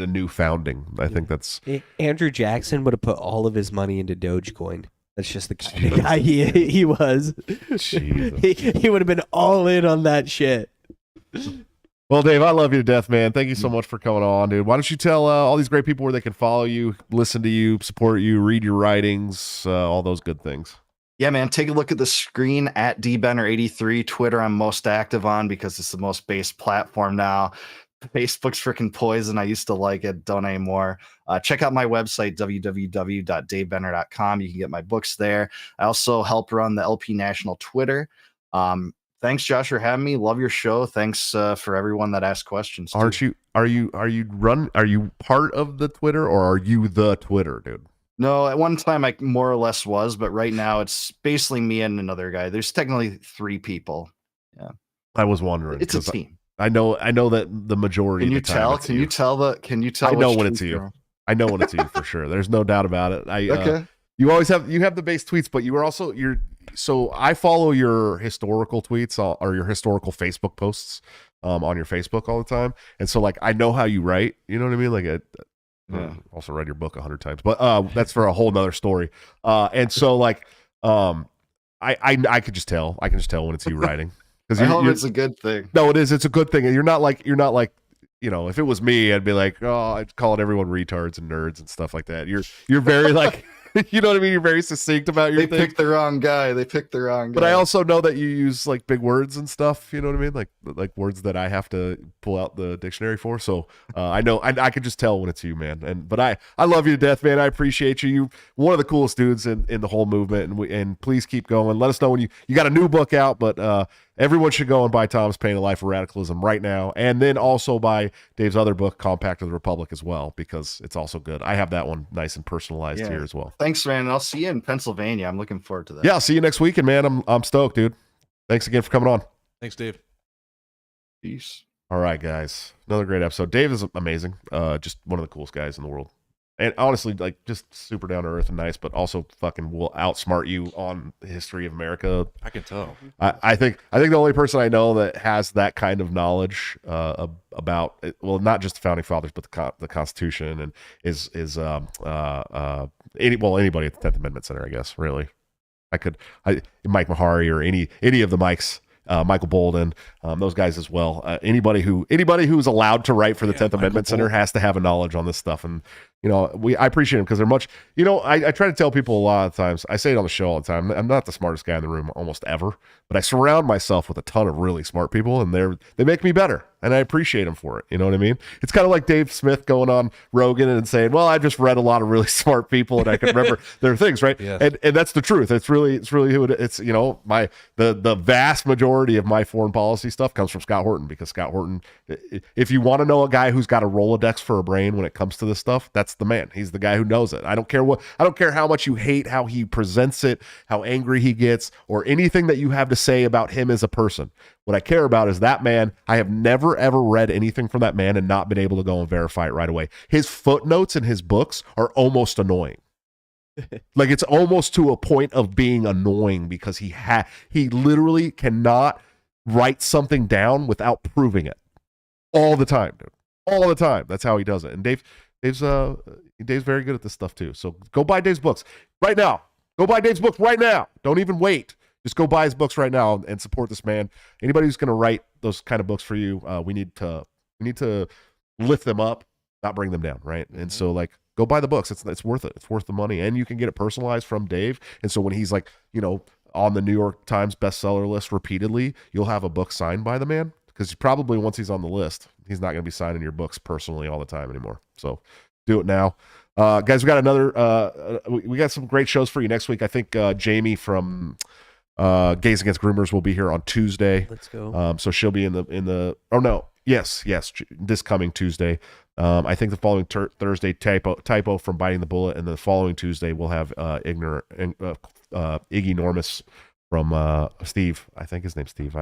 Speaker 1: a new founding. I think that's
Speaker 2: Andrew Jackson would have put all of his money into Dogecoin. That's just the kind of guy he was. He would have been all in on that shit.
Speaker 1: Well, Dave, I love you to death, man. Thank you so much for coming on, dude. Why don't you tell all these great people where they can follow you, listen to you, support you, read your writings, all those good things.
Speaker 3: Yeah, man, take a look at the screen at dbenner83. Twitter I'm most active on because it's the most base platform now. Facebook's freaking poison. I used to like it, don't anymore. Check out my website, www.davebenner.com. You can get my books there. I also help run the LP National Twitter. Thanks, Josh, for having me. Love your show. Thanks for everyone that asked questions.
Speaker 1: Are you part of the Twitter, or are you the Twitter, dude?
Speaker 3: No, at one time I more or less was, but right now it's basically me and another guy. There's technically 3 people. Yeah,
Speaker 1: I was wondering.
Speaker 3: It's a team.
Speaker 1: I know that the majority.
Speaker 3: Can you
Speaker 1: of the time
Speaker 3: tell? Can you tell?
Speaker 1: I know when it's you. I know when it's you for sure. There's no doubt about it.
Speaker 3: Okay.
Speaker 1: You always have the base tweets, but you are also so I follow your historical tweets or your historical Facebook posts on your Facebook all the time, and so like I know how you write. You know what I mean? Like I also read your book 100 times, but that's for a whole nother story. And so like I could just tell. I can just tell when it's you writing.
Speaker 3: I hope it's a good thing.
Speaker 1: No, it is. It's a good thing. And you're not like, if it was me, I'd be like, oh, I'd call everyone retards and nerds and stuff like that. You're very like, you know what I mean? You're very succinct about your thing.
Speaker 3: They picked the wrong guy. But
Speaker 1: I also know that you use like big words and stuff. You know what I mean? Like words that I have to pull out the dictionary for. So I know I can just tell when it's you, man. But I love you to death, man. I appreciate you. You're one of the coolest dudes in the whole movement. And please keep going. Let us know when you got a new book out, but everyone should go and buy Thomas Paine, A Life of Radicalism right now. And then also buy Dave's other book, Compact of the Republic, as well, because it's also good. I have that one nice and personalized here as well.
Speaker 3: Thanks, man. I'll see you in Pennsylvania. I'm looking forward to that.
Speaker 1: Yeah, I'll see you next week. And man, I'm stoked, dude. Thanks again for coming on.
Speaker 4: Thanks, Dave.
Speaker 3: Peace.
Speaker 1: All right, guys. Another great episode. Dave is amazing. Just one of the coolest guys in the world. And honestly, like, just super down to earth and nice, but also fucking will outsmart you on the history of America.
Speaker 4: I can tell.
Speaker 1: I think the only person I know that has that kind of knowledge about, well, not just the founding fathers, but the Constitution, and is anybody at the 10th Amendment Center, I guess. Really, Mike Mahari or any of the Mikes. Michael Bolden, those guys as well. Anybody who's allowed to write for the 10th Amendment Center has to have a knowledge on this stuff, and I appreciate them because they're much, I try to tell people a lot of times, I say it on the show all the time, I'm not the smartest guy in the room almost ever, but I surround myself with a ton of really smart people, and they make me better, and I appreciate them for it. You know what I mean? It's kind of like Dave Smith going on Rogan and saying, well, I just read a lot of really smart people and I can remember their things, right?
Speaker 4: Yes.
Speaker 1: And that's the truth. It's really who it's, the vast majority of my foreign policy stuff comes from Scott Horton, because Scott Horton, if you want to know a guy who's got a Rolodex for a brain when it comes to this stuff, that's the man. He's the guy who knows it. I don't care how much you hate how he presents it, how angry he gets, or anything that you have to say about him as a person. What I care about is that man. I have never, ever read anything from that man and not been able to go and verify it right away. His footnotes in his books are almost annoying. Like, it's almost to a point of being annoying, because he literally cannot write something down without proving it all the time, dude. All the time. That's how he does it. And Dave's very good at this stuff too. So go buy Dave's books right now. Go buy Dave's books right now. Don't even wait. Just go buy his books right now and support this man. Anybody who's going to write those kind of books for you, we need to lift them up, not bring them down, right? And so, like, go buy the books. It's worth it. It's worth the money, and you can get it personalized from Dave. And so when he's like, on the New York Times bestseller list repeatedly, you'll have a book signed by the man, because probably once he's on the list, he's not going to be signing your books personally all the time anymore. So do it now. Guys, we got we got some great shows for you next week. I think Jamie from Gays Against Groomers will be here on Tuesday.
Speaker 2: Let's go.
Speaker 1: So she'll be yes, this coming Tuesday. I think the following Thursday, typo from Biting the Bullet, and the following Tuesday we'll have Iggy Normus from Steve. I think his name's Steve.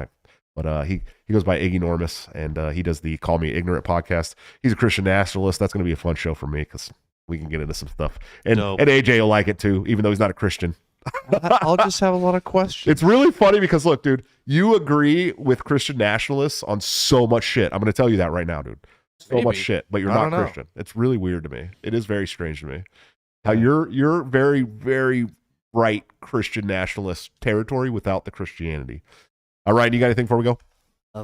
Speaker 1: But he goes by Iggy Normus, and he does the Call Me Ignorant podcast. He's a Christian nationalist. That's going to be a fun show for me, because we can get into some stuff. And AJ will like it too, even though he's not a Christian.
Speaker 4: I'll just have a lot of questions.
Speaker 1: It's really funny because, look, dude, you agree with Christian nationalists on so much shit. I'm going to tell you that right now, dude. So much shit, but you're not Christian. It's really weird to me. It is very strange to me. How you're very, very right Christian nationalist territory without the Christianity. All right, you got anything before we go?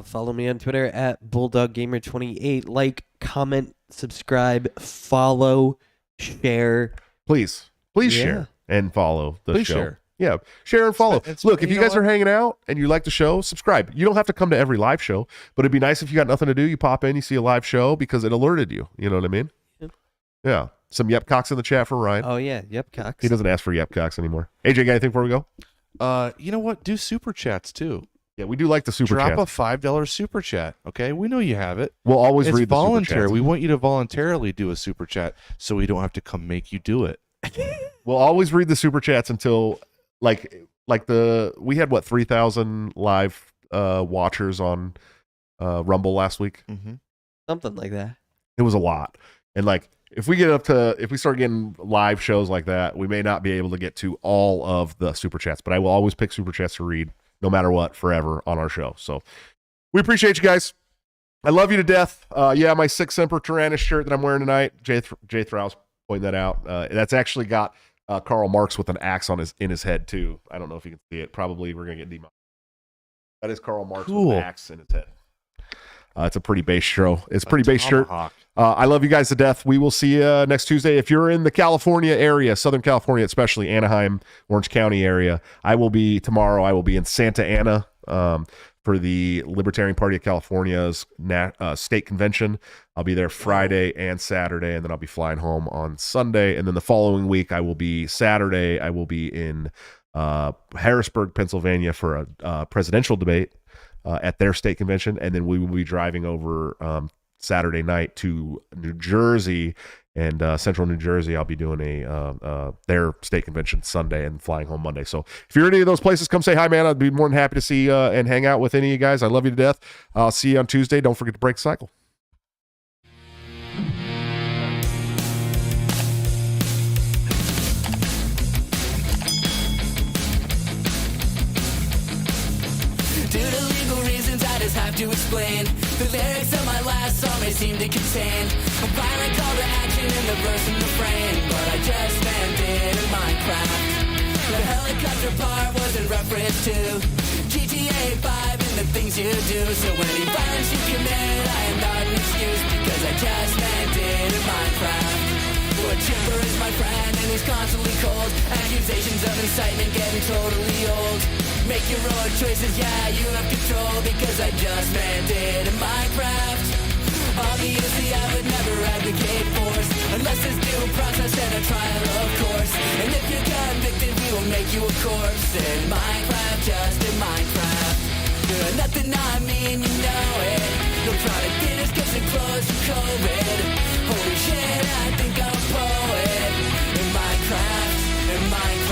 Speaker 2: Follow me on Twitter at BulldogGamer28. Like, comment, subscribe, follow, share.
Speaker 1: Please share and follow the show.
Speaker 4: Share.
Speaker 1: Yeah, share and follow. Look, if you guys are hanging out and you like the show, subscribe. You don't have to come to every live show, but it'd be nice if you got nothing to do, you pop in, you see a live show, because it alerted you. You know what I mean? Yeah. Some yep cocks in the chat for Ryan.
Speaker 2: Oh, yeah. Yep cocks.
Speaker 1: He doesn't ask for yep cocks anymore. AJ, got anything before we go?
Speaker 4: You know what? Do super chats too.
Speaker 1: Yeah, we do like the super
Speaker 4: chat.
Speaker 1: chat.
Speaker 4: Drop a $5 super chat. Okay, we know you have it.
Speaker 1: We'll always
Speaker 4: it's
Speaker 1: read the
Speaker 4: voluntary.
Speaker 1: super chats.
Speaker 4: We want you to voluntarily do a super chat, so we don't have to come make you do it.
Speaker 1: We'll always read the super chats until we had 3,000 live watchers on Rumble last week.
Speaker 4: Mm-hmm.
Speaker 2: Something like that.
Speaker 1: It was a lot, and if we start getting live shows like that, we may not be able to get to all of the super chats. But I will always pick super chats to read, no matter what, forever on our show. So we appreciate you guys. I love you to death. My Sic Semper Tyrannis shirt that I'm wearing tonight. Jay Throw's pointing that out. That's actually got Karl Marx with an axe in his head too. I don't know if you can see it. Probably we're gonna get demonetized. That is Karl Marx with an axe in his head. It's a pretty base show. It's a pretty base shirt. I love you guys to death. We will see you next Tuesday. If you're in the California area, Southern California, especially Anaheim, Orange County area, I will be in Santa Ana for the Libertarian Party of California's state convention. I'll be there Friday and Saturday, and then I'll be flying home on Sunday. And then the following week, I will be in Harrisburg, Pennsylvania for a presidential debate at their state convention. And then we will be driving over Saturday night to New Jersey, and central New Jersey. I'll be doing their state convention Sunday and flying home Monday. So if you're in any of those places, come say hi, man. I'd be more than happy to see and hang out with any of you guys. I love you to death. I'll see you on Tuesday. Don't forget to break the cycle.
Speaker 5: Due to legal reasons, I just have to explain. The lyrics of my last song may seem to contain a violent call to action in the verse and refrain, but I just meant it in Minecraft. The helicopter part was in reference to GTA 5 and the things you do. So any violence you commit, I am not an excuse, because I just meant it in Minecraft. But Chipper is my friend and he's constantly cold. Accusations of incitement getting totally old. Make your own choices, yeah, you have control, because I just meant it in Minecraft. Obviously I would never advocate force, unless there's due process and a trial, of course. And if you're convicted, we will make you a corpse. In Minecraft, just in Minecraft. Nothing I mean, you know it. No product dinners cause it closed from COVID. Holy shit, I think I'm a poet. In Minecraft, in Minecraft.